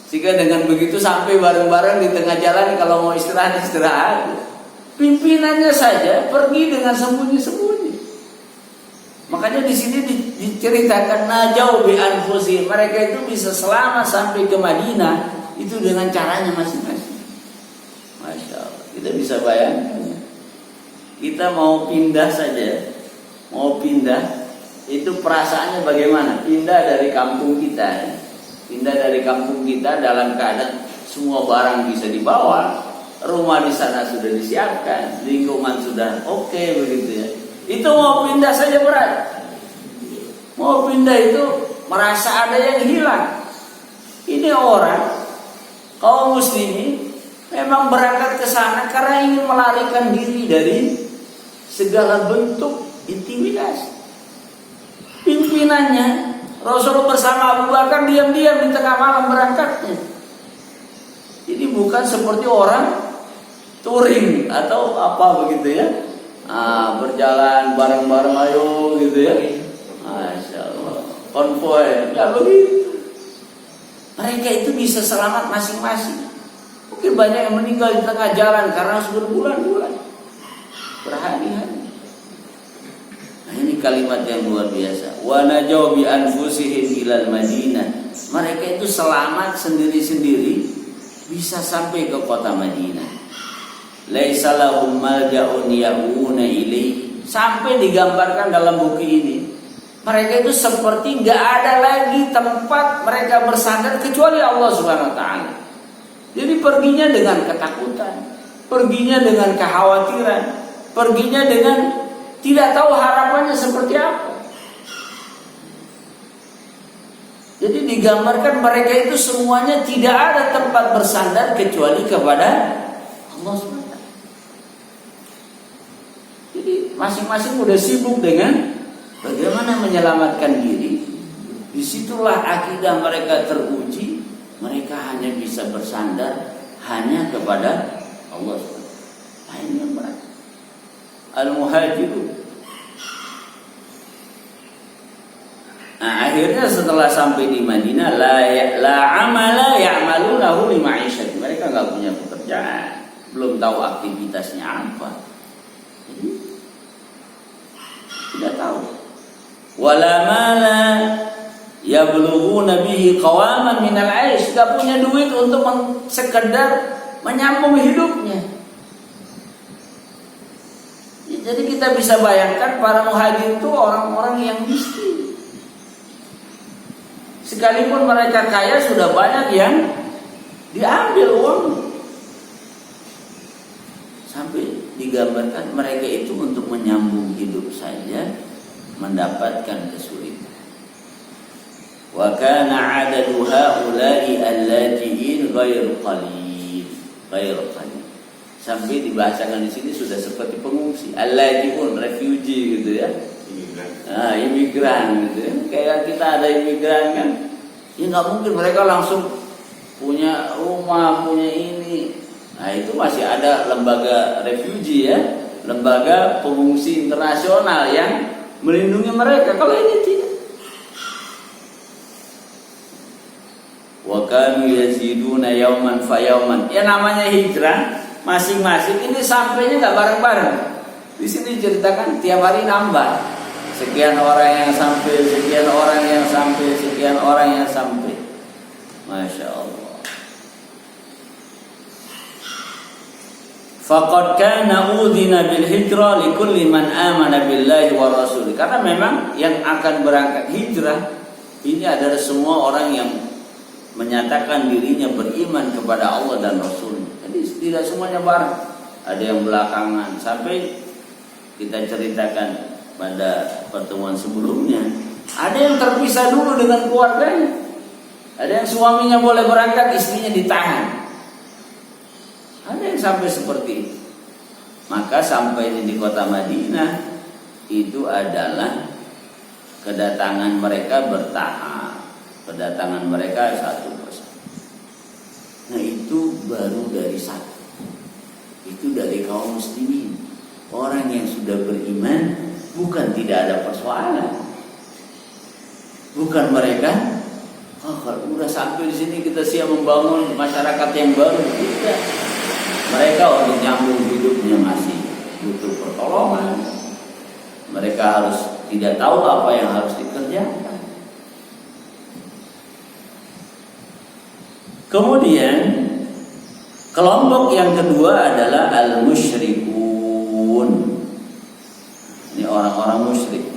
Sehingga dengan begitu sampai bareng-bareng di tengah jalan, kalau mau istirahat. Pimpinannya saja pergi dengan sembunyi-sembunyi. Makanya di sini diceritakan najau bi anfusihim, mereka itu bisa selamat sampai ke Madinah itu dengan caranya masing-masing. Masya Allah, kita bisa bayangkan. Kita mau pindah saja, itu perasaannya bagaimana? Pindah dari kampung kita dalam keadaan semua barang bisa dibawa, rumah di sana sudah disiapkan, lingkungan sudah oke begitu ya. Itu mau pindah saja berat. Mau pindah itu merasa ada yang hilang. Ini orang kaum muslimin memang berangkat ke sana karena ingin melarikan diri dari segala bentuk intimidasi. Pimpinannya Rasulullah bersama Abu Bakar diam-diam di tengah malam berangkatnya. Jadi bukan seperti orang touring atau apa begitu ya. Berjalan bareng-bareng ayo gitu ya. Masya Allah, konvoy, nggak begitu. Mereka itu bisa selamat masing-masing. Mungkin banyak yang meninggal di tengah jalan karena sudah berbulan-bulan, berhari-hari. Nah, ini kalimat yang luar biasa. Wa najau bi anfusihim ilal Madinah. Mereka itu selamat sendiri-sendiri bisa sampai ke kota Madinah. Laisa lahum malja'un ya'una ilaihi. Sampai digambarkan dalam buku ini, mereka itu seperti nggak ada lagi tempat mereka bersandar kecuali Allah Subhanahu wa taala. Jadi perginya dengan ketakutan, perginya dengan kekhawatiran, perginya dengan tidak tahu harapannya seperti apa. Jadi digambarkan mereka itu semuanya tidak ada tempat bersandar kecuali kepada Allah Subhanahu. Jadi masing-masing udah sibuk dengan bagaimana menyelamatkan diri. Disitulah akidah mereka teruji. Mereka hanya bisa bersandar hanya kepada Allah Subhanahu. Nah, ini yang berat. Al-Muhajirun. Nah, akhirnya setelah sampai di Madinah, la amala ya'malunahu li ma'isyati. Mereka enggak punya pekerjaan, belum tahu aktivitasnya apa. Jadi tidak tahu. Wala mala yablughuna bihi qawaman minal 'aish. Enggak punya duit untuk sekedar menyambung hidupnya. Jadi kita bisa bayangkan para muhajir itu orang-orang yang miskin. Sekalipun mereka kaya, sudah banyak yang diambil uang. Sampai digambarkan mereka itu untuk menyambung hidup saja mendapatkan kesulitan. Wa kana 'adadu haula'i allaji'in ghairu qalil. Sampai dibahasakan di sini sudah seperti pengungsi, allaji'un, refugee gitu ya. Imigran gitu ya. Kayak kita ada imigran kan, ya nggak mungkin mereka langsung punya rumah, punya ini. Nah, itu masih ada lembaga refugee ya, lembaga pengungsi internasional yang melindungi mereka. Kalau ini tidak. Wa kanu yaziduna yauman fa yauman. Ya namanya hijrah, masing-masing ini sampainya nggak bareng-bareng. Di sini ceritakan tiap hari nambah. Sekian orang yang sampai, sekian orang yang sampai, sekian orang yang sampai. Masya Allah. Faqad kana udhina bil hijrah li kulli man amana billahi wa rasulih. Karena memang yang akan berangkat hijrah ini adalah semua orang yang menyatakan dirinya beriman kepada Allah dan Rasul. Jadi tidak semuanya bareng. Ada yang belakangan. Sampai kita ceritakan pada pertemuan sebelumnya, ada yang terpisah dulu dengan keluarganya. Ada yang suaminya boleh berangkat, istrinya ditahan. sampai seperti itu. Maka sampai di kota Madinah itu adalah kedatangan mereka bertahap, kedatangan mereka satu persatu. Nah itu baru dari satu, itu dari kaum muslimin. Orang yang sudah beriman bukan tidak ada persoalan, bukan mereka kalau udah sampai di sini kita siap membangun masyarakat yang baru. Tidak, mereka untuk nyambung hidupnya masih butuh pertolongan. Mereka harus tidak tahu apa yang harus dikerjakan. Kemudian kelompok yang kedua adalah al-musyrikun. Ini orang-orang musyrik.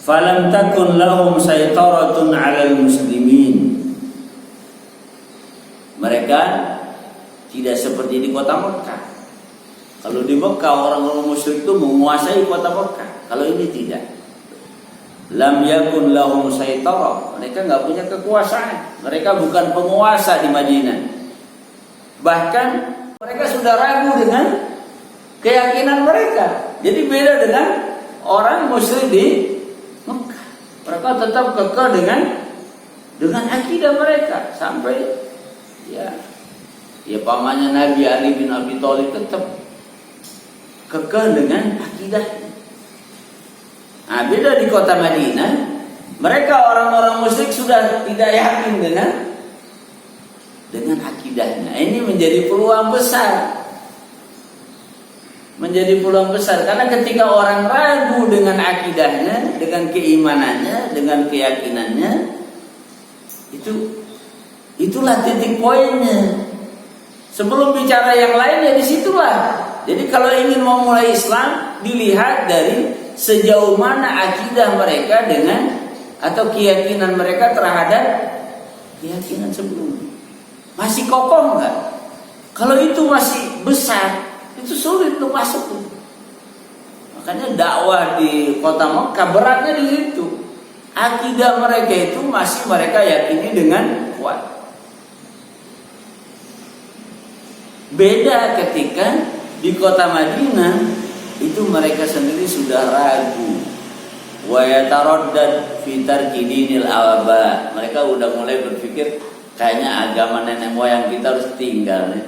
Falam takun lahum saytaratun 'alal muslimin. Mereka tidak seperti di kota Mekah. Kalau di Mekah orang-orang musyrik itu menguasai kota Mekah. Kalau ini tidak. Lam yakun lahum saytarah. Mereka nggak punya kekuasaan. Mereka bukan penguasa di Madinah. Bahkan mereka sudah ragu dengan keyakinan mereka. Jadi beda dengan orang musyrik di Mekah. Mereka tetap kekeh dengan akidah mereka sampai ya pamannya Nabi Ali bin Abi Thalib tetap kekeh dengan akidah. Nah, beda di kota Madinah, mereka orang-orang musyrik sudah tidak yakin dengan akidahnya. Ini menjadi peluang besar. Menjadi peluang besar karena ketika orang ragu dengan akidahnya, dengan keimanannya, dengan keyakinannya, itulah titik poinnya. Sebelum bicara yang lain ya disitulah. Jadi kalau ingin memulai Islam, dilihat dari sejauh mana akidah mereka dengan atau keyakinan mereka terhadap keyakinan sebelumnya. Masih kokoh enggak? Kalau itu masih besar, itu sulit untuk masuk. Makanya dakwah di kota Mekah beratnya di situ. Akidah mereka itu masih mereka yakini dengan kuat. Beda ketika di kota Madinah itu mereka sendiri sudah ragu. Wa yataraddad fi tarki dinil aba. Mereka udah mulai berpikir kayaknya agama nenek moyang kita harus tinggal nih.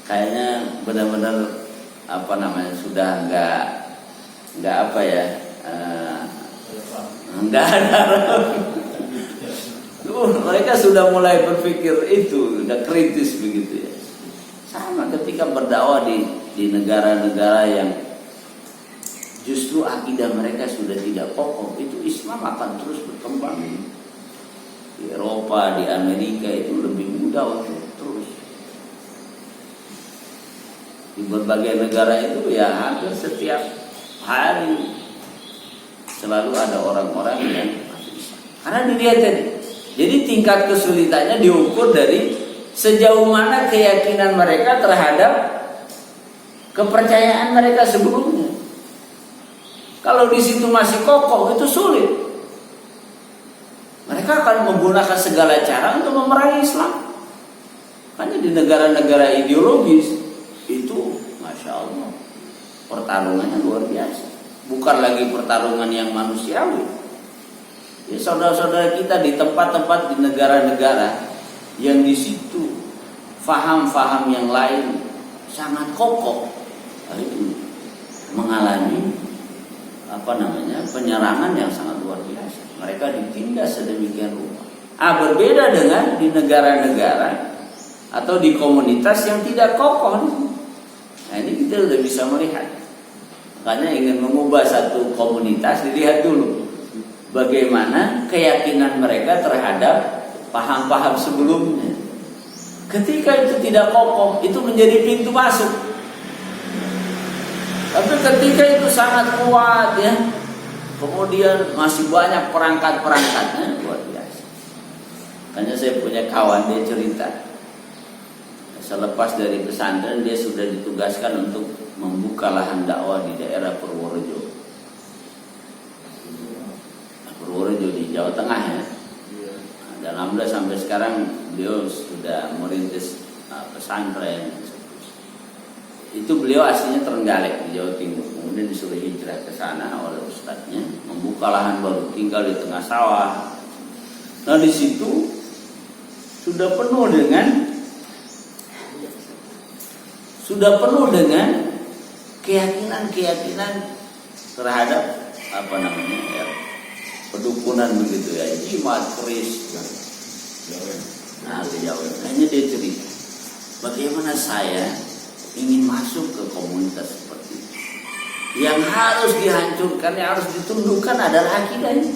Kayaknya benar-benar sudah enggak apa ya? Enggak ada. Mereka sudah mulai berpikir itu, udah kritis begitu ya. Sama ketika berdakwah di negara-negara yang justru akidah mereka sudah tidak kokoh, itu Islam akan terus berkembang. Di Eropa, di Amerika itu lebih mudah untuk terus. Di berbagai negara itu ya hampir setiap hari selalu ada orang-orang yang masuk Islam. Karena dilihat tadi. Jadi tingkat kesulitannya diukur dari sejauh mana keyakinan mereka terhadap kepercayaan mereka sebelumnya. Kalau di situ masih kokoh, itu sulit. Mereka akan menggunakan segala cara untuk memerangi Islam. Hanya di negara-negara ideologis itu, masya Allah, pertarungannya luar biasa. Bukan lagi pertarungan yang manusiawi. Ya, saudara-saudara kita di tempat-tempat di negara-negara yang di situ faham-faham yang lain sangat kokoh, itu mengalami penyerangan yang sangat luar biasa. Mereka ditindas sedemikian rupa. Berbeda dengan di negara-negara atau di komunitas yang tidak kokoh. Nah, ini kita sudah bisa melihat. Makanya ingin mengubah satu komunitas, dilihat dulu bagaimana keyakinan mereka terhadap paham-paham sebelumnya. Ketika itu tidak kokoh, itu menjadi pintu masuk. Tapi ketika itu sangat kuat ya, kemudian masih banyak perangkat-perangkatnya, luar biasa. Makanya saya punya kawan, dia cerita, selepas dari pesantren dia sudah ditugaskan untuk membuka lahan dakwah di daerah Purworejo. Purworejo di Jawa Tengah ya. Dan alhamdulillah sampai sekarang beliau sudah merintis pesantren. Itu beliau aslinya Trenggalek di Jawa Timur, kemudian disuruh hijrah ke sana oleh ustadznya, membuka lahan baru, tinggal di tengah sawah. Nah di situ sudah penuh dengan keyakinan terhadap pedukunan begitu ya, jimat keris. Nah hanya dia cerita, bagaimana saya ingin masuk ke komunitas seperti itu. Yang harus dihancurkan, yang harus ditundukkan adalah akidahnya.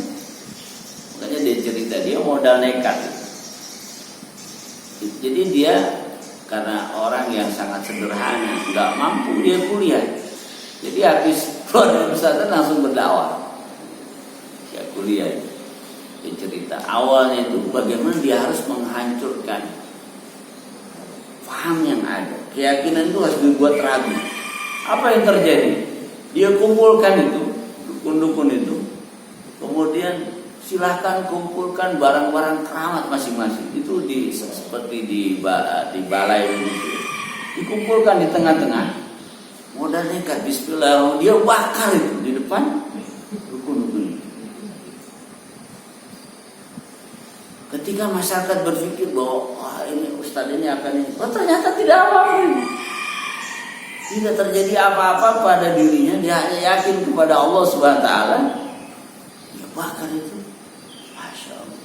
Makanya dia cerita, dia modal nekat. Jadi dia karena orang yang sangat sederhana, nggak mampu dia kuliah. Jadi habis keluar dari pesantren langsung berdakwah. Ya kuliah. Dia cerita awalnya itu bagaimana dia harus menghancurkan paham yang ada, keyakinan itu harus dibuat ragu. Apa yang terjadi? Dia kumpulkan itu, dukun-dukun itu, kemudian silahkan kumpulkan barang-barang keramat masing-masing. Itu seperti di balai begitu. Dikumpulkan di tengah-tengah, modal nekat, bismillah, dia bakar itu di depan dukun-dukun. Ketika masyarakat berpikir bahwa wah ini ustadz ini akan ini, oh ternyata tidak apa-apa. Tidak terjadi apa-apa pada dirinya, dia hanya yakin kepada Allah Subhanahu wa taala. Dia bakar itu. Masya Allah.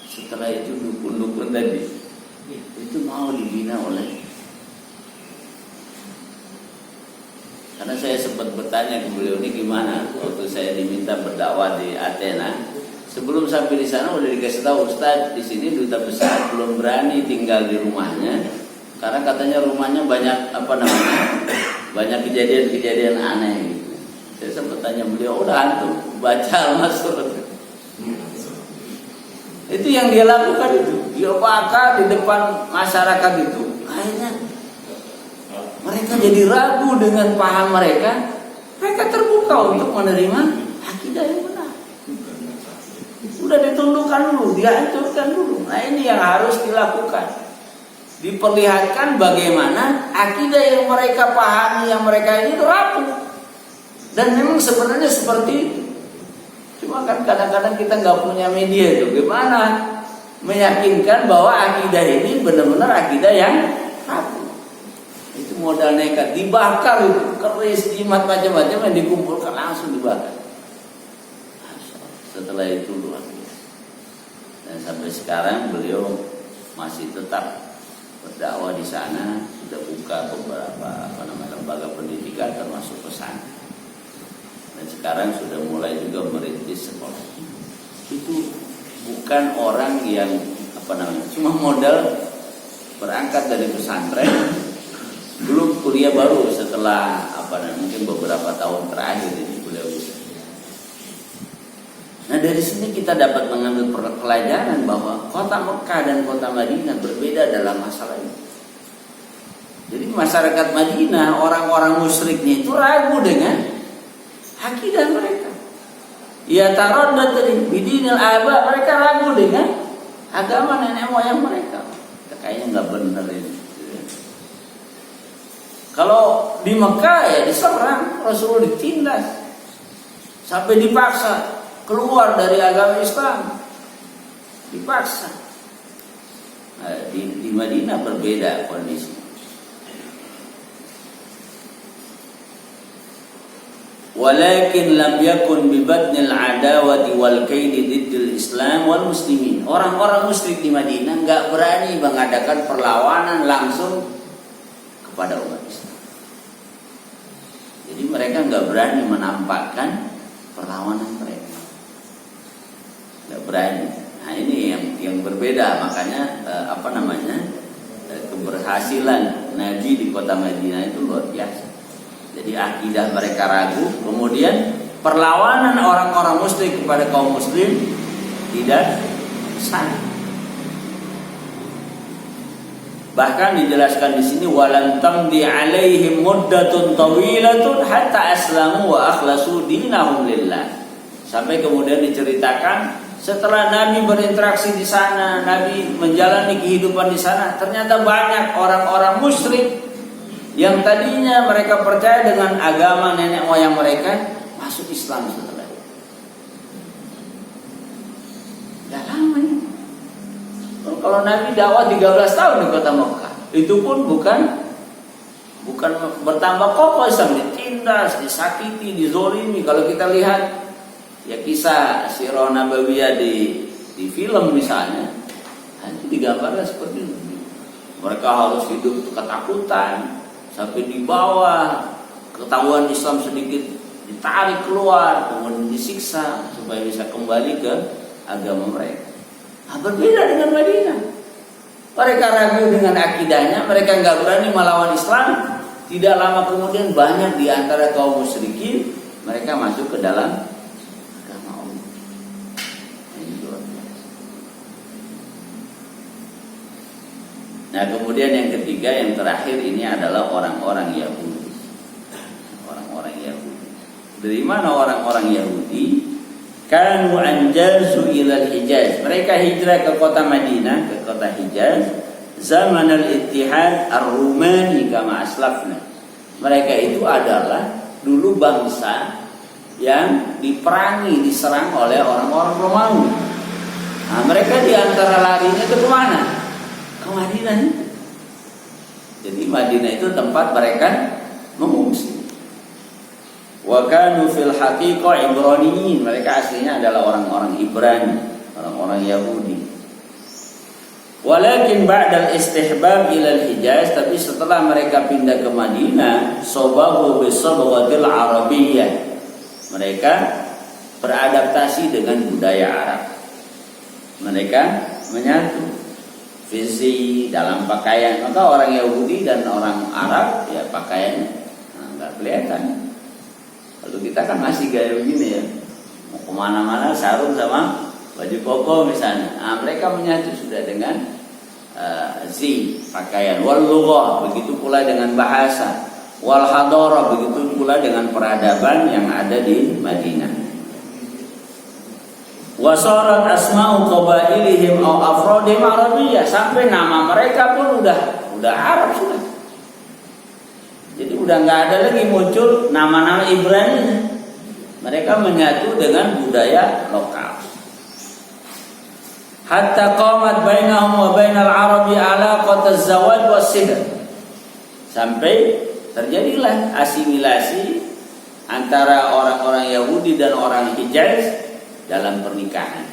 Setelah itu dukun-dukun tadi itu mau dibina oleh, karena saya sempat bertanya ke beliau ini gimana waktu saya diminta berdakwah di Athena. Sebelum sampai di sana udah dikasih tahu, Ustaz di sini duta besar belum berani tinggal di rumahnya karena katanya rumahnya banyak banyak kejadian-kejadian aneh gitu. Saya sempat tanya beliau, udah antum baca masuk. Itu yang dia lakukan itu, dia bakar di depan masyarakat itu. Akhirnya mereka jadi ragu dengan paham mereka. Mereka terbuka untuk menerima akidah yang benar. Sudah ditundukkan dulu, dihancurkan dulu. Nah ini yang harus dilakukan. Diperlihatkan bagaimana akidah yang mereka pahami, yang mereka ini rapuh. Dan memang sebenarnya seperti itu. Cuma kan kadang-kadang kita nggak punya media itu. Gimana meyakinkan bahwa akidah ini benar-benar akidah yang rapuh. Itu modal nekat, dibakar itu, keris, jimat macam-macam yang dikumpulkan langsung dibakar. Setelah itu luar biasa. Dan sampai sekarang beliau masih tetap berdakwah di sana, sudah buka beberapa lembaga pendidikan termasuk pesantren. Dan sekarang sudah mulai juga merintis sekolah. Itu bukan orang yang cuma modal berangkat dari pesantren, belum kuliah baru setelah mungkin beberapa tahun terakhir ini beliau bisa. Nah dari sini kita dapat mengambil pelajaran bahwa kota Mekah dan kota Madinah berbeda dalam masalah ini. Jadi masyarakat Madinah, orang-orang musyriknya itu ragu dengan akidah mereka. Ya taroddat tadi bidinil aba, mereka ragu dengan agama nenek moyang mereka. Kayaknya nggak benar ini. Kalau di Mekah ya diserang, Rasulullah ditindas sampai dipaksa keluar dari agama Islam, dipaksa. Nah, di Madinah berbeda kondisi. Walakin lam yakun bi badnil adawati wal kaidi diddil Islam wal muslimin. Orang-orang musyrik di Madinah enggak berani mengadakan perlawanan langsung kepada umat Islam. Jadi mereka enggak berani menampakkan perlawanan mereka. Enggak berani. Nah, ini yang berbeda, makanya keberhasilan Nabi di kota Madinah itu luar biasa. Jadi akidah mereka ragu, kemudian perlawanan orang-orang musyrik kepada kaum muslim tidak sah. Bahkan dijelaskan di sini walan tamdi alaihim muddatun tawilatun hatta aslamu wa akhlasu dinahum lillah. Sampai kemudian diceritakan Setelah Nabi berinteraksi di sana, Nabi menjalani kehidupan di sana, ternyata banyak orang-orang musyrik yang tadinya mereka percaya dengan agama nenek moyang mereka masuk Islam setelah itu. Gak lama ya. Kalau Nabi dakwah 13 tahun di kota Mekah, itu pun bukan bertambah kokoh Islam, ditindas, disakiti, dizolimi. Kalau kita lihat ya kisah Sirah Nabawiyah di film misalnya, itu digambarkan seperti itu. Mereka harus hidup ketakutan sampai di bawah, ketahuan Islam sedikit ditarik keluar, kemudian disiksa supaya bisa kembali ke agama mereka. Nah, berbeda dengan Madinah. Mereka ragu dengan akidahnya, mereka nggak berani melawan Islam. Tidak lama kemudian banyak di antara kaum musyrikin mereka masuk ke dalam agama Allah. Nah, kemudian yang ketiga, yang terakhir ini adalah orang-orang Yahudi. Orang-orang Yahudi. Dari mana orang-orang Yahudi? Kanu anjazu ilal Hijaz. Mereka hijrah ke kota Madinah, ke kota Hijaz, zaman al-Ittihad ar-Rumani kama aslafna. Mereka itu adalah dulu bangsa yang diperangi, diserang oleh orang-orang Romawi. Nah, mereka di antara larinya itu kemana? Ke Madinah. Jadi Madinah itu tempat mereka mengungsi. Wa kanu fil haqiqah Ibraniyin. Mereka aslinya adalah orang-orang Ibrani, orang-orang Yahudi. Walakin ba'dal istihbab ila al-Hijaz, tapi setelah mereka pindah ke Madinah, sabahu bisabghatil arabiyyah. Mereka beradaptasi dengan budaya Arab. Mereka menyatu visi dalam pakaian. Maka orang Yahudi dan orang Arab ya pakaiannya enggak kelihatan. Kalau kita kan masih gaya begini ya, mau kemana-mana sarung sama baju koko misalnya. Nah, mereka menyatu sudah dengan pakaian. Wal lughah, begitu pula dengan bahasa. Wal hadarah, begitu pula dengan peradaban yang ada di Madinah. Wasarat asma'u qabailihim aw afradihim arabiyyah, sampai nama mereka pun udah Arab sudah. Jadi udah nggak ada lagi muncul nama-nama Ibrani. Mereka menyatu dengan budaya lokal. Hatta qamat bainahum wa bainal arabi alaqat az-zawaj was-sihr. Sampai terjadilah asimilasi antara orang-orang Yahudi dan orang Hijaz dalam pernikahan.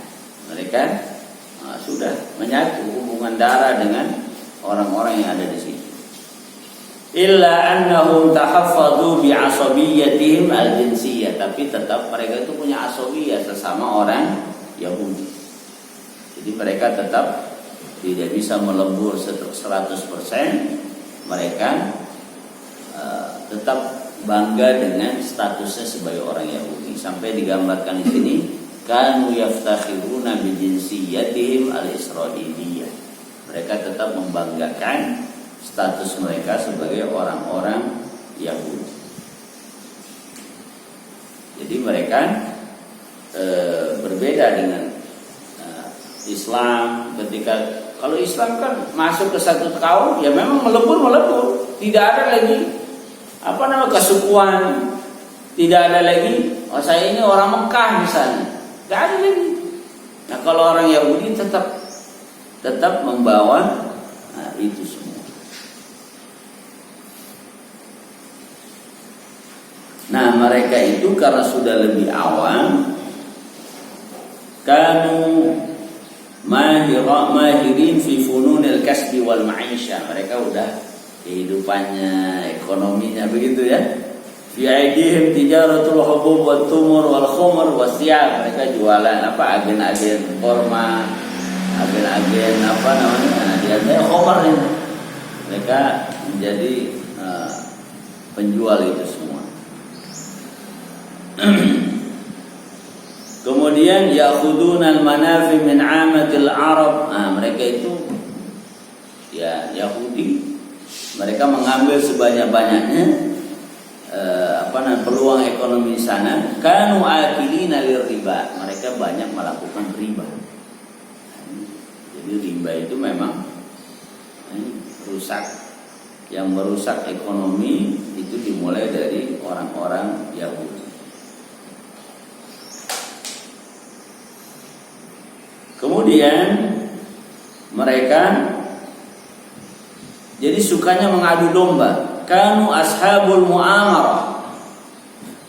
Mereka sudah menyatu hubungan darah dengan orang-orang yang ada di situ. Illa annahum tahaffadhu bi'asabiyyatihim al-jinsiyah, tapi tetap mereka itu punya asabiyah sesama orang Yahudi. Jadi mereka tetap tidak bisa melebur 100%. Mereka tetap bangga dengan statusnya sebagai orang Yahudi. Sampai digambarkan di sini, kanu yaftakhiruna bi jinsiyatihim al-israiliyah. Mereka tetap membanggakan status mereka sebagai orang-orang Yahudi. Jadi mereka berbeda dengan Islam. Ketika kalau Islam kan masuk ke satu kaum, ya memang melebur, tidak ada lagi kesukuan, tidak ada lagi saya ini orang Mekah misalnya, tidak ada lagi. Nah, kalau orang Yahudi tetap membawa itu semua. Nah, mereka itu karena sudah lebih awam, kanu mahirin fi fununil kasbi wal ma'isha. Mereka udah kehidupannya, ekonominya begitu ya. Fi aidihim tijaratul hubub wat tumur wal khumr wasiyab. Mereka jualan agen-agen korma, agen-agen dia khumr ini. Mereka menjadi penjual itu semua. Kemudian ya'khuduna al-manafi min 'amatil Arab. Nah, mereka itu ya Yahudi, mereka mengambil sebanyak-banyaknya peluang ekonomi di sana. Kanu akilina liriba. Mereka mereka banyak melakukan riba. Jadi riba itu memang rusak. Yang merusak ekonomi itu dimulai dari orang-orang Yahudi. Kemudian mereka jadi sukanya mengadu domba. Kanu ashabul mu'amarah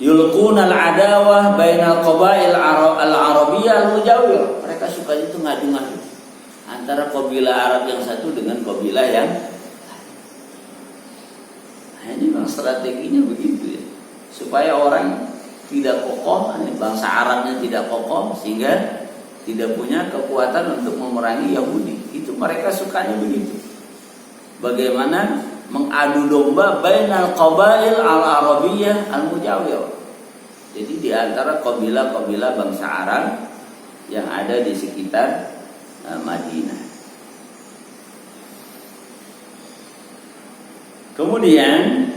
yulquna al-adawah bainal qabail al-arabiyyah al-mujawirah. Mereka suka itu ngadu-ngadu antara kabilah Arab yang satu dengan kabilah yang ini memang strateginya begitu ya, supaya orang tidak kokoh, bangsa Arabnya tidak kokoh sehingga tidak punya kekuatan untuk memerangi Yahudi. Itu mereka sukanya begitu. Bagaimana mengadu domba bainal qabail al-arabiyyah al-mujawirah. Jadi di antara kabilah-kabilah bangsa Arab yang ada di sekitar Madinah. Kemudian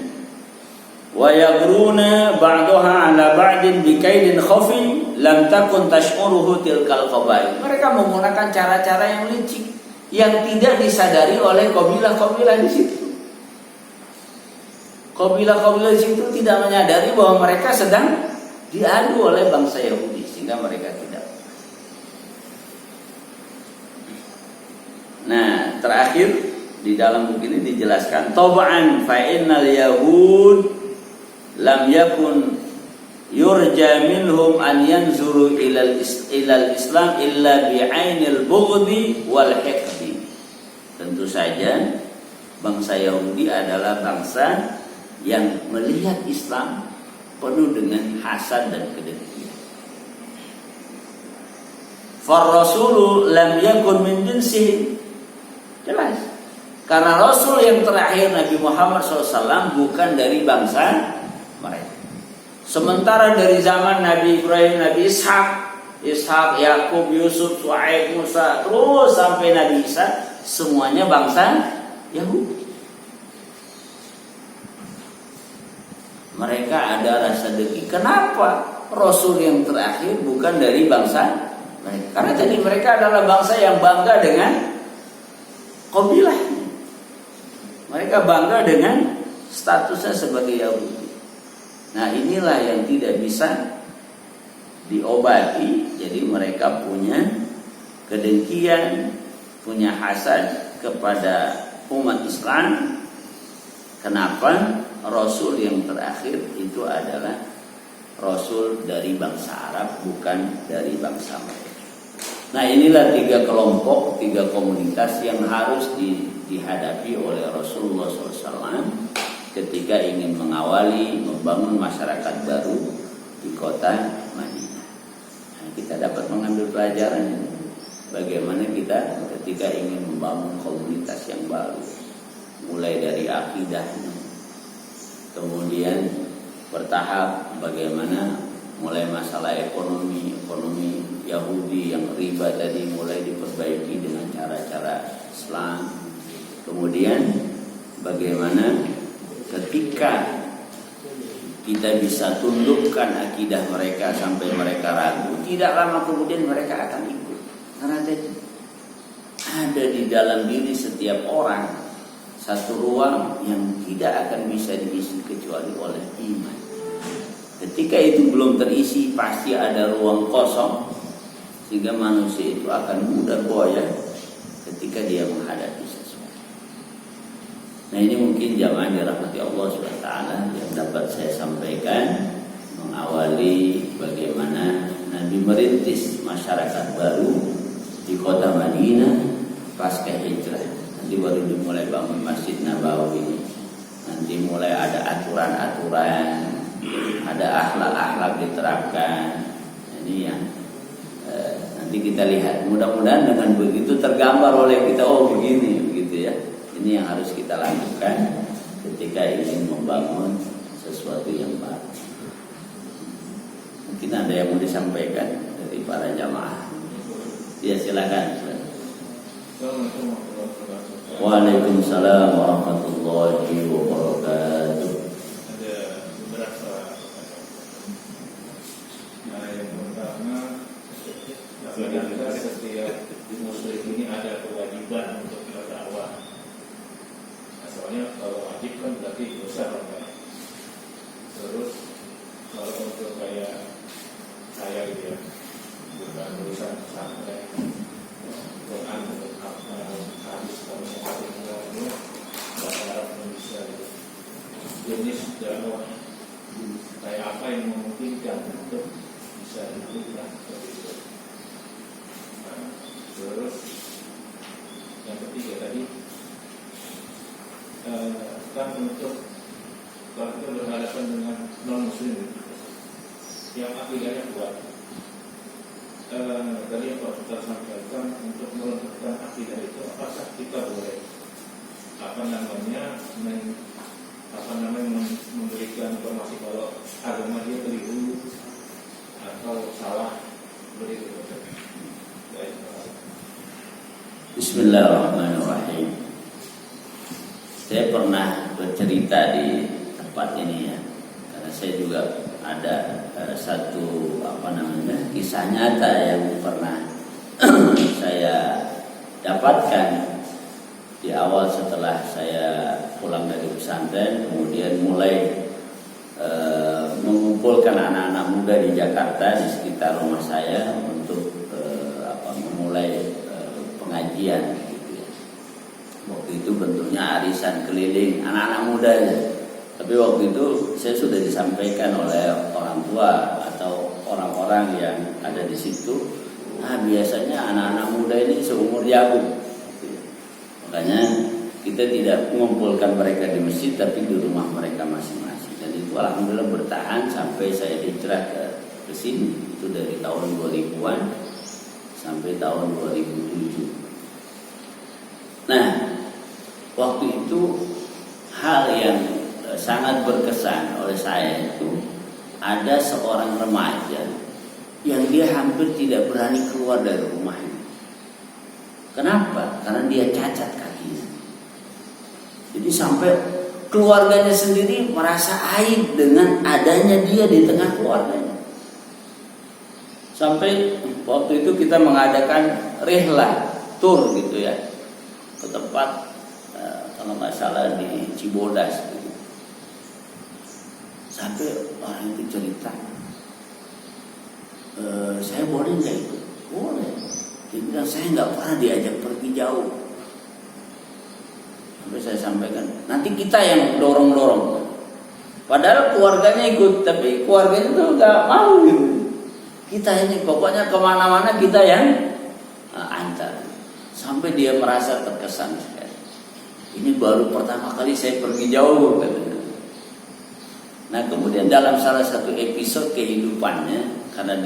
wa yaghruna ba'daha 'ala ba'din bi kaidin khafi lam takun tash'uruhu tilkal qabail. Mereka menggunakan cara-cara yang licik yang tidak disadari oleh kabilah-kabilah di situ. Kabilah-kabilah di situ tidak menyadari bahwa mereka sedang diadu oleh bangsa Yahudi sehingga mereka tidak. Nah, terakhir di dalam buku ini dijelaskan tab'an fa innal yahud lam yakun yurja minhum an yanzuru ilal Islam illa bi'ainil bughdi wal hiqdi. Tentu saja bangsa Yahudi adalah bangsa yang melihat Islam penuh dengan hasad dan kedengkian. Far rasulu lam yakun min jinsihi. Jelas. Karena Rasul yang terakhir Nabi Muhammad SAW bukan dari bangsa mereka. Sementara dari zaman Nabi Ibrahim, Nabi Ishak, Yakub, Yusuf, Shu'aib, Musa, terus sampai Nabi Isa, semuanya bangsa Yahudi. Mereka ada rasa dengki. Kenapa Rasul yang terakhir bukan dari bangsa mereka? Karena jadi mereka adalah bangsa yang bangga dengan kabilah. Mereka bangga dengan statusnya sebagai Yahudi. Nah, inilah yang tidak bisa diobati. Jadi mereka punya kedengkian, punya hasad kepada umat Islam. Kenapa? Rasul yang terakhir itu adalah Rasul dari bangsa Arab, bukan dari bangsa mereka. Nah, inilah 3 kelompok, 3 komunitas yang harus dihadapi oleh Rasulullah SAW ketika ingin mengawali membangun masyarakat baru di kota Madinah. Nah, kita dapat mengambil pelajaran bagaimana kita ketika ingin membangun komunitas yang baru, mulai dari akidahnya, kemudian bertahap bagaimana mulai masalah ekonomi Yahudi yang riba tadi mulai diperbaiki dengan cara-cara Islam. Kemudian bagaimana ketika kita bisa tundukkan akidah mereka sampai mereka ragu, tidak lama kemudian mereka akan ikut. Karena ada di dalam diri setiap orang satu ruang yang tidak akan bisa diisi kecuali oleh iman. Ketika itu belum terisi, pasti ada ruang kosong, sehingga manusia itu akan mudah goyah ketika dia menghadapi sesuatu. Nah, ini mungkin jamaah dirahmati Allah SWT yang dapat saya sampaikan, mengawali bagaimana Nabi merintis masyarakat baru di kota Madinah pasca hijrah. Nanti baru dimulai bangun Masjid Nabawi, nanti mulai ada aturan-aturan, ada akhlak-akhlak diterapkan. Ini yang nanti kita lihat. Mudah-mudahan dengan begitu tergambar oleh kita, oh begini, begitu ya. Ini yang harus kita lakukan ketika ingin membangun sesuatu yang baru. Mungkin ada yang mau disampaikan dari para jamaah. Ya, silakan. Waalaikumsalam warahmatullahi wabarakatuh. Ada beberapa yang pertama untuk kayak saya gitu ya, bukan tulisan sampai Quran untuk hadis kalau ini harap bisa jenis dakwah kayak apa yang memungkinkan untuk bisa dilakukan seperti itu. Nah, terus yang ketiga tadi kan untuk kalau kita berhadapan dengan non muslim yang akidahnya kuat, tadi yang Pak Ustaz sampaikan untuk melengkapkan akidah itu, apakah kita boleh memberikan informasi kalau agama dia keliru atau salah begitu? Bismillahirrahmanirrahim. Saya pernah bercerita di tempat ini ya, karena saya juga ada satu kisah nyata yang pernah saya dapatkan di awal setelah saya pulang dari pesantren, kemudian mulai mengumpulkan anak-anak muda di Jakarta di sekitar rumah saya untuk memulai pengajian gitu ya. Waktu itu bentuknya arisan keliling anak-anak muda ya. Tapi waktu itu saya sudah disampaikan oleh orang tua atau orang-orang yang ada di situ, biasanya anak-anak muda ini seumur jagung. Makanya kita tidak mengumpulkan mereka di masjid, tapi di rumah mereka masing-masing. Dan itu alhamdulillah bertahan sampai saya hijrah ke sini. Itu dari tahun 2000-an sampai tahun 2007. Nah, waktu itu hal yang sangat berkesan oleh saya itu ada seorang remaja yang dia hampir tidak berani keluar dari rumahnya. Kenapa? Karena dia cacat kakinya. Jadi sampai keluarganya sendiri merasa aib dengan adanya dia di tengah keluarganya. Sampai waktu itu kita mengadakan rihlah tour gitu ya, ke tempat kalau nggak salah di Cibodas gitu. Sampai orang itu cerita, saya boleh nggak ikut? Boleh. Dia bilang saya nggak pernah diajak pergi jauh. Sampai saya sampaikan, nanti kita yang dorong-dorong. Padahal keluarganya ikut, tapi keluarganya tuh nggak mau gitu. Kita ini pokoknya kemana-mana kita yang antar. Sampai dia merasa terkesan sekali. Ini baru pertama kali saya pergi jauh katanya. Nah kemudian dalam salah satu episode kehidupannya, karena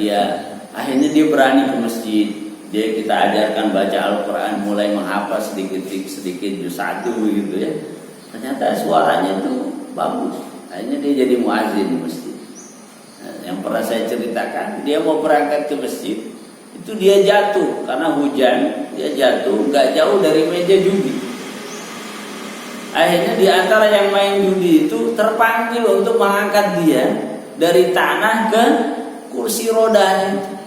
akhirnya dia berani ke masjid, kita ajarkan baca Al-Quran, mulai menghafal sedikit juz 1 gitu ya. Ternyata suaranya itu bagus. Akhirnya dia jadi muadzin di masjid. Nah, yang pernah saya ceritakan, dia mau berangkat ke masjid, itu dia jatuh karena hujan, dia jatuh nggak jauh dari meja judi. Akhirnya di antara yang main judi itu terpanggil untuk mengangkat dia dari tanah ke kursi rodanya.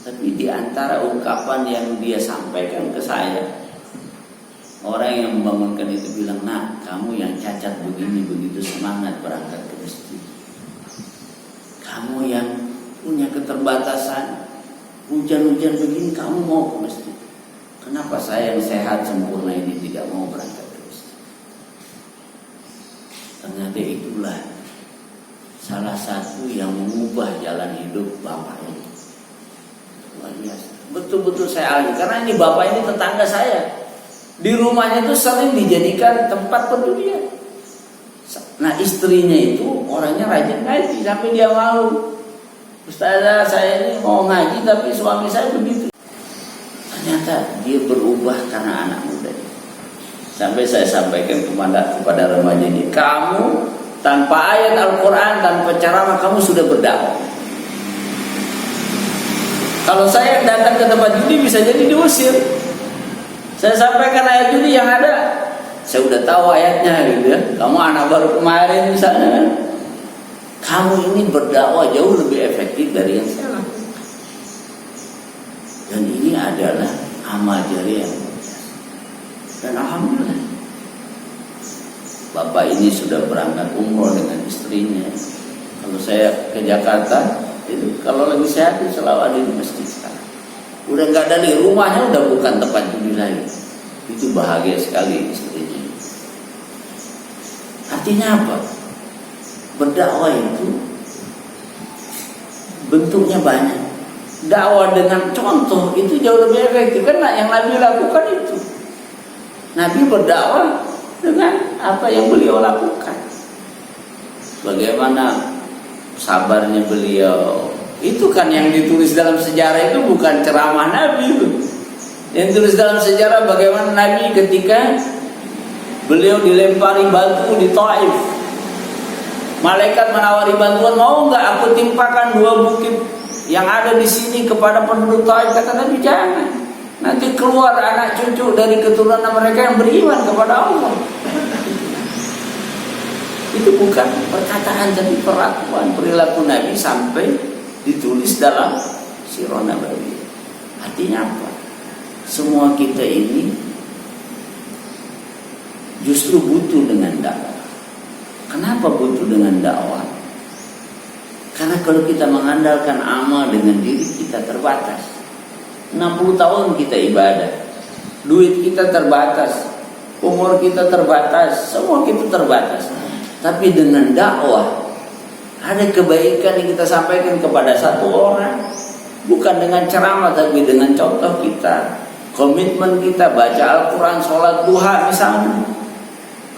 Tapi di antara ungkapan yang dia sampaikan ke saya, orang yang membangunkan itu bilang, "Nah, kamu yang cacat begini begitu semangat berangkat ke masjid. Kamu yang punya keterbatasan, hujan-hujan begini kamu mau ke masjid. Kenapa saya yang sehat sempurna ini tidak mau berangkat?" Ternyata itulah salah satu yang mengubah jalan hidup bapak ini. Luar biasa. Betul-betul saya alami, karena ini bapak ini tetangga saya. Di rumahnya itu sering dijadikan tempat perjudian. Nah istrinya itu orangnya rajin ngaji sampai dia malu. Ustazah saya ini mau ngaji tapi suami saya begitu. Ternyata dia berubah karena anak muda. Sampai saya sampaikan kepada remaja ini, kamu tanpa ayat Al-Quran, tanpa ceramah kamu sudah berdakwah. Kalau saya datang ke tempat judi bisa jadi diusir. Saya sampaikan ayat judi yang ada, saya udah tahu ayatnya gitu ya. Kamu anak baru kemarin misalnya, kamu ini berdakwah jauh lebih efektif dari yang saya lakukan. Dan ini adalah amal jariah. Dan alhamdulillah bapak ini sudah berangkat umroh dengan istrinya. Kalau saya ke Jakarta, itu kalau lagi sehat itu selalu ada di masjid sekarang. Udah nggak ada di rumahnya, udah bukan tempat judi lagi. Itu bahagia sekali istrinya. Artinya apa? Berdakwah itu bentuknya banyak. Dakwah dengan contoh itu jauh lebih efektif. Karena yang Nabi lakukan itu. Nabi berdakwah dengan apa yang beliau lakukan. Bagaimana sabarnya beliau. Itu kan yang ditulis dalam sejarah, itu bukan ceramah Nabi itu. Yang ditulis dalam sejarah bagaimana Nabi ketika beliau dilempari batu di Taif. Malaikat menawari bantuan, mau nggak aku timpakan 2 bukit yang ada di sini kepada penduduk Taif? Kata Nabi, jangan. Nanti keluar anak cucu dari keturunan mereka yang beriman kepada Allah. Itu bukan perkataan, tapi perlakuan, perilaku Nabi sampai ditulis dalam Sirah Nabawiyah. Artinya apa? Semua kita ini justru butuh dengan dakwah. Kenapa butuh dengan dakwah? Karena kalau kita mengandalkan amal dengan diri kita terbatas. 60 tahun kita ibadah, duit kita terbatas, umur kita terbatas, semua kita terbatas. Tapi dengan dakwah ada kebaikan yang kita sampaikan kepada satu orang, bukan dengan ceramah tapi dengan contoh kita, komitmen kita baca Al-Quran, sholat duha misalnya.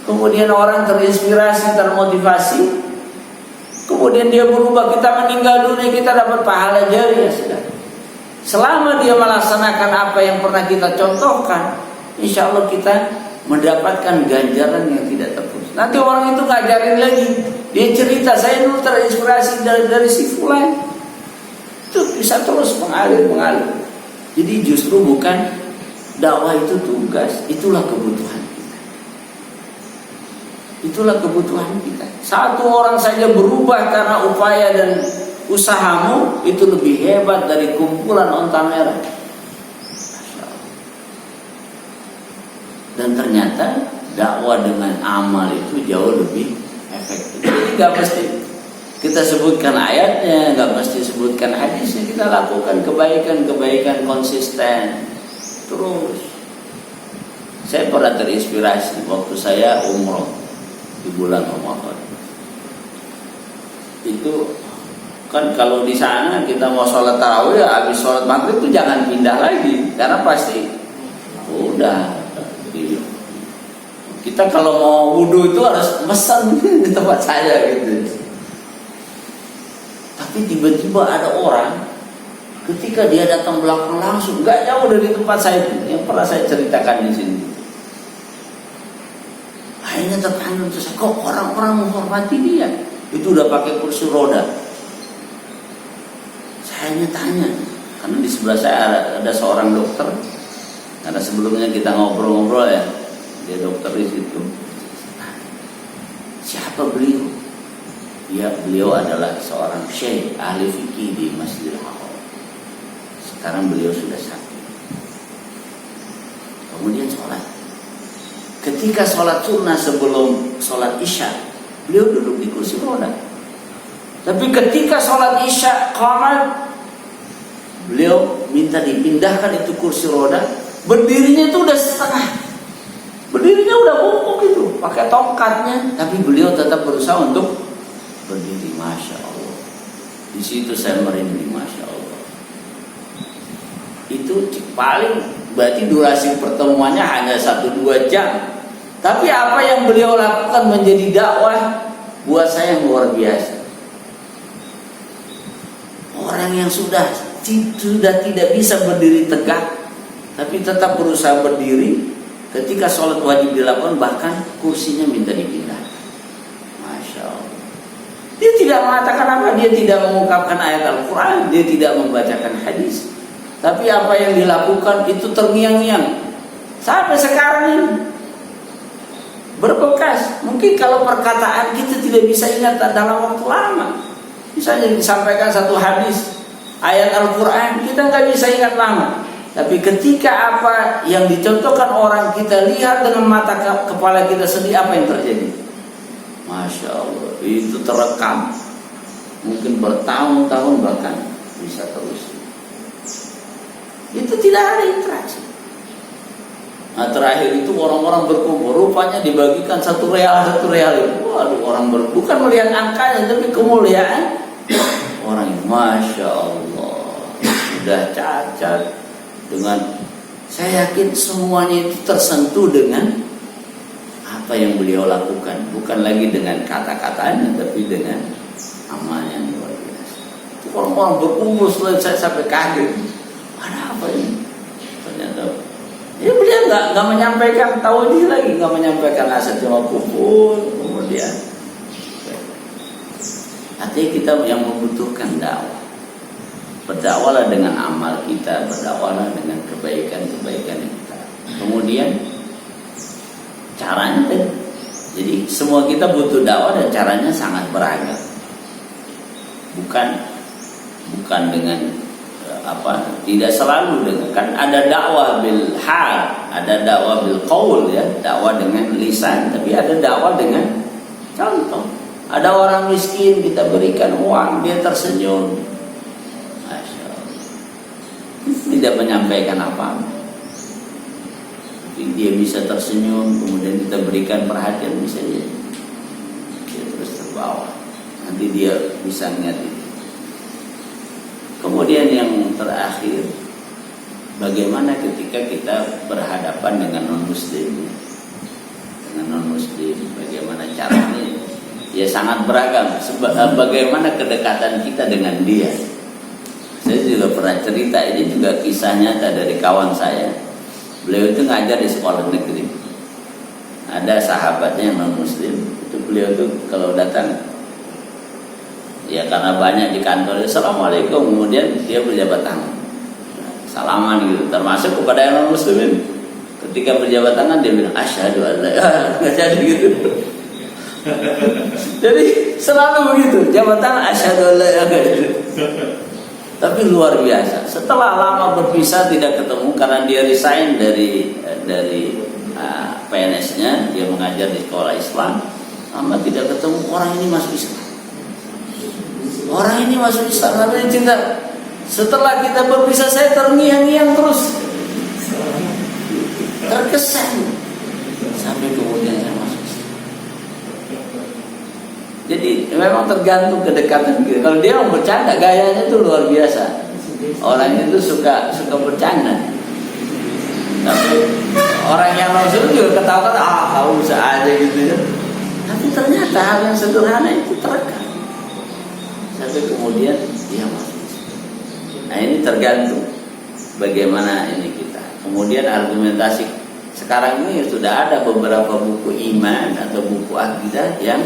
Kemudian orang terinspirasi, termotivasi, kemudian dia berubah, kita meninggal dunia, kita dapat pahala jariah. Selama dia melaksanakan apa yang pernah kita contohkan, insya Allah kita mendapatkan ganjaran yang tidak terputus. Nanti orang itu ngajarin lagi, dia cerita, saya dulu terinspirasi dari si fulan. Itu bisa terus mengalir. Jadi justru bukan dakwah itu tugas, itulah kebutuhan kita. Itulah kebutuhan kita. Satu orang saja berubah karena upaya dan usahamu, itu lebih hebat dari kumpulan onta merah. Dan ternyata dakwah dengan amal itu jauh lebih efektif. Jadi gak mesti kita sebutkan ayatnya, gak mesti sebutkan hadisnya, kita lakukan kebaikan konsisten terus. Saya pernah terinspirasi waktu saya umroh di bulan Ramadan. Itu kan kalau di sana kita mau sholat tarawih, habis sholat maghrib itu jangan pindah lagi, karena pasti udah. Kita kalau mau wudhu itu harus pesan di tempat saya gitu. Tapi tiba-tiba ada orang ketika dia datang belakang langsung, nggak jauh dari tempat saya yang pernah saya ceritakan di sini. Akhirnya tertanya, kok orang-orang menghormati dia? Itu udah pakai kursi roda. Saya tanya, karena di sebelah saya ada seorang dokter. Karena sebelumnya kita ngobrol-ngobrol ya. Dia dokter di situ. Siapa beliau? Ya, beliau adalah seorang syekh ahli fikih di Masjidil Haram. Sekarang beliau sudah sakit. Kemudian sholat. Ketika sholat sunnah sebelum sholat isya, beliau duduk di kursi roda. Tapi ketika sholat isya qamat, beliau minta dipindahkan itu kursi roda. Berdirinya itu udah setengah. Berdirinya udah bungkuk itu, pakai tongkatnya, tapi beliau tetap berusaha untuk berdiri. Masya Allah. Di situ saya merinding, Masya Allah. Itu paling berarti durasi pertemuannya hanya 1-2 jam. Tapi apa yang beliau lakukan menjadi dakwah buat saya yang luar biasa. Orang yang sudah tidak bisa berdiri tegak, tapi tetap berusaha berdiri. Ketika sholat wajib dilakukan, bahkan kursinya minta dipindah. Masya Allah. Dia tidak mengatakan apa, dia tidak mengungkapkan ayat Al-Quran, dia tidak membacakan hadis. Tapi apa yang dilakukan itu terngiang-ngiang. Sampai sekarang ini berbekas. Mungkin kalau perkataan kita tidak bisa ingat dalam waktu lama. Misalnya disampaikan satu hadis, ayat Al-Quran, kita nggak bisa ingat lama. Tapi ketika apa yang dicontohkan orang kita lihat dengan mata kepala kita sendiri, apa yang terjadi? Masya Allah, itu terekam. mungkin bertahun-tahun bahkan bisa terus. Itu tidak ada interaksi. Nah, terakhir itu orang-orang berkumpul, rupanya dibagikan 1 real itu. Waduh, orang bukan melihat angkanya tapi kemuliaan orang ini. Masya Allah, sudah cacat dengan, saya yakin semuanya itu tersentuh dengan apa yang beliau lakukan, bukan lagi dengan kata-katanya tapi dengan amalnya luar biasa. Itu orang-orang berkumpul selesai sampai kaget. Ada apa ini? Ternyata ya beliau nggak menyampaikan tauhid lagi, nggak menyampaikan nasihat, cuma kumpul kemudian. Artinya kita yang membutuhkan dakwah. Berdakwahlah dengan amal kita, berdakwahlah dengan kebaikan-kebaikan kita. Kemudian caranya, jadi semua kita butuh dakwah dan caranya sangat beragam. Bukan dengan tidak selalu dengan, kan ada dakwah bil hal, ada dakwah bil qaul ya, dakwah dengan lisan, tapi ada dakwah dengan contoh. Ada orang miskin kita berikan uang, dia tersenyum. Masya Allah. Tidak menyampaikan apa-apa. Tapi dia bisa tersenyum, kemudian kita berikan perhatian, bisa dia terus terbawa. Nanti dia bisa ingat itu. Kemudian yang terakhir, bagaimana ketika kita berhadapan dengan non-muslim? Dengan non-muslim, bagaimana caranya? Ya sangat beragam. Bagaimana kedekatan kita dengan dia? Saya juga pernah cerita, ini juga kisah nyata dari kawan saya. Beliau itu ngajar di sekolah negeri. Ada sahabatnya yang non-muslim, itu beliau itu kalau datang, ya karena banyak di kantor, assalamualaikum, kemudian dia berjabat tangan, salaman gitu, termasuk kepada yang non muslimin. Ketika berjabat tangan dia bilang asyhadu an la ilaha illallah, nggak jadi gitu. Jadi selalu begitu, jabat tangan asyhadu an la ilaha illallah. Tapi luar biasa, setelah lama berpisah tidak ketemu karena dia resign dari PNS-nya, dia mengajar di sekolah Islam. Lama tidak ketemu, orang ini masuk Islam. Orang ini masuk Islam, namanya cinta. Setelah kita berpisah, saya terngiang-ngiang terus, terkesan, sampai kemudian saya masuk Islam. Jadi memang tergantung kedekatan kita. Kalau dia mau bercanda, gayanya itu luar biasa. Orangnya itu suka bercanda. Tapi orang yang langsung juga ketawa-ketawa, kamu bisa aja gitu ya. Tapi ternyata hal yang sederhana itu terekam. Sampai kemudian dia masuk. Nah ini tergantung bagaimana ini kita. Kemudian argumentasi sekarang ini sudah ada beberapa buku iman atau buku akidah yang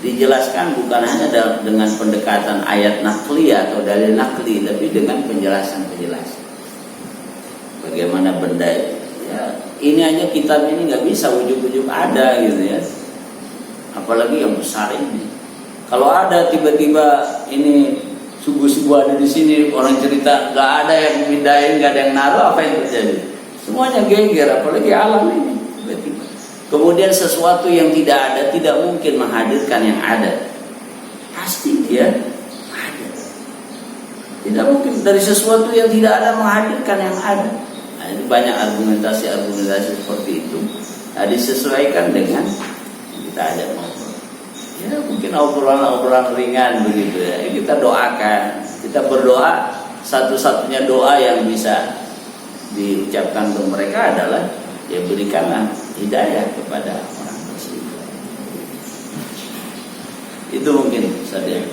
dijelaskan bukan hanya dengan pendekatan ayat nakli atau dalil nakli, tapi dengan penjelasan-penjelasan. Bagaimana benda ya, ini aja kitab ini nggak bisa ujuk-ujuk ada gitu ya. Apalagi yang besar ini. Kalau ada tiba-tiba ini subuh-subuh ada di sini, orang cerita nggak ada yang pindahin, nggak ada yang naruh, apa yang terjadi? Semuanya geger, apalagi alam ini. Tiba-tiba. Kemudian sesuatu yang tidak ada tidak mungkin menghadirkan yang ada. Pasti dia ada. Tidak mungkin dari sesuatu yang tidak ada menghadirkan yang ada. Nah, ini banyak argumentasi seperti itu. Nah, disesuaikan dengan kita ajak ngobrol. Ya mungkin obrolan ringan begitu ya. Kita doakan, kita berdoa. Satu-satunya doa yang bisa diucapkan untuk mereka adalah ya berikanlah hidayah kepada orang tersebut. Itu mungkin saja.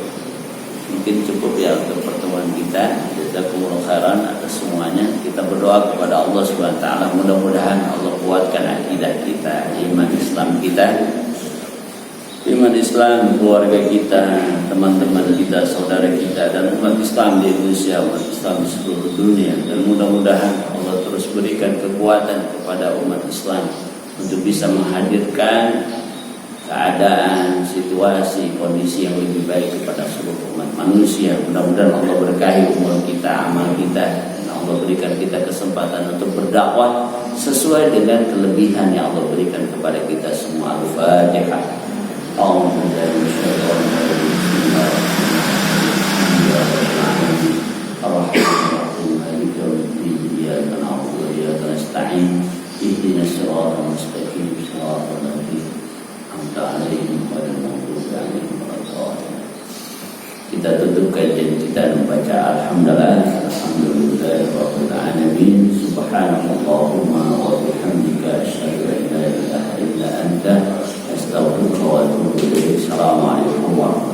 Mungkin cukup ya untuk pertemuan kita. Jazakumullah khairan atas semuanya. Kita berdoa kepada Allah Subhanahu wa taala, mudah-mudahan Allah kuatkan akidah kita, iman Islam kita. Iman Islam, keluarga kita, teman-teman kita, saudara kita, dan umat Islam di Indonesia, umat Islam di seluruh dunia. Dan mudah-mudahan Allah terus berikan kekuatan kepada umat Islam untuk bisa menghadirkan keadaan, situasi, kondisi yang lebih baik kepada seluruh umat manusia. Mudah-mudahan Allah berkahi umur kita, amal kita, dan Allah berikan kita kesempatan untuk berdakwah sesuai dengan kelebihan yang Allah berikan kepada kita semua. Al-Fatihah. اهدنا الصراط المستقيم صراط الذين أنعمت عليهم غير المغضوب عليهم ولا الضالين. Kita tutup kajian kita membaca Alhamdulillahirabbil alamin. Subhanallahumma wa bihamdika asyhadu an la ilaha illa anta astaghfiruka wa atubu ilaik. Assalamualaikum warahmatullahi wabarakatuh.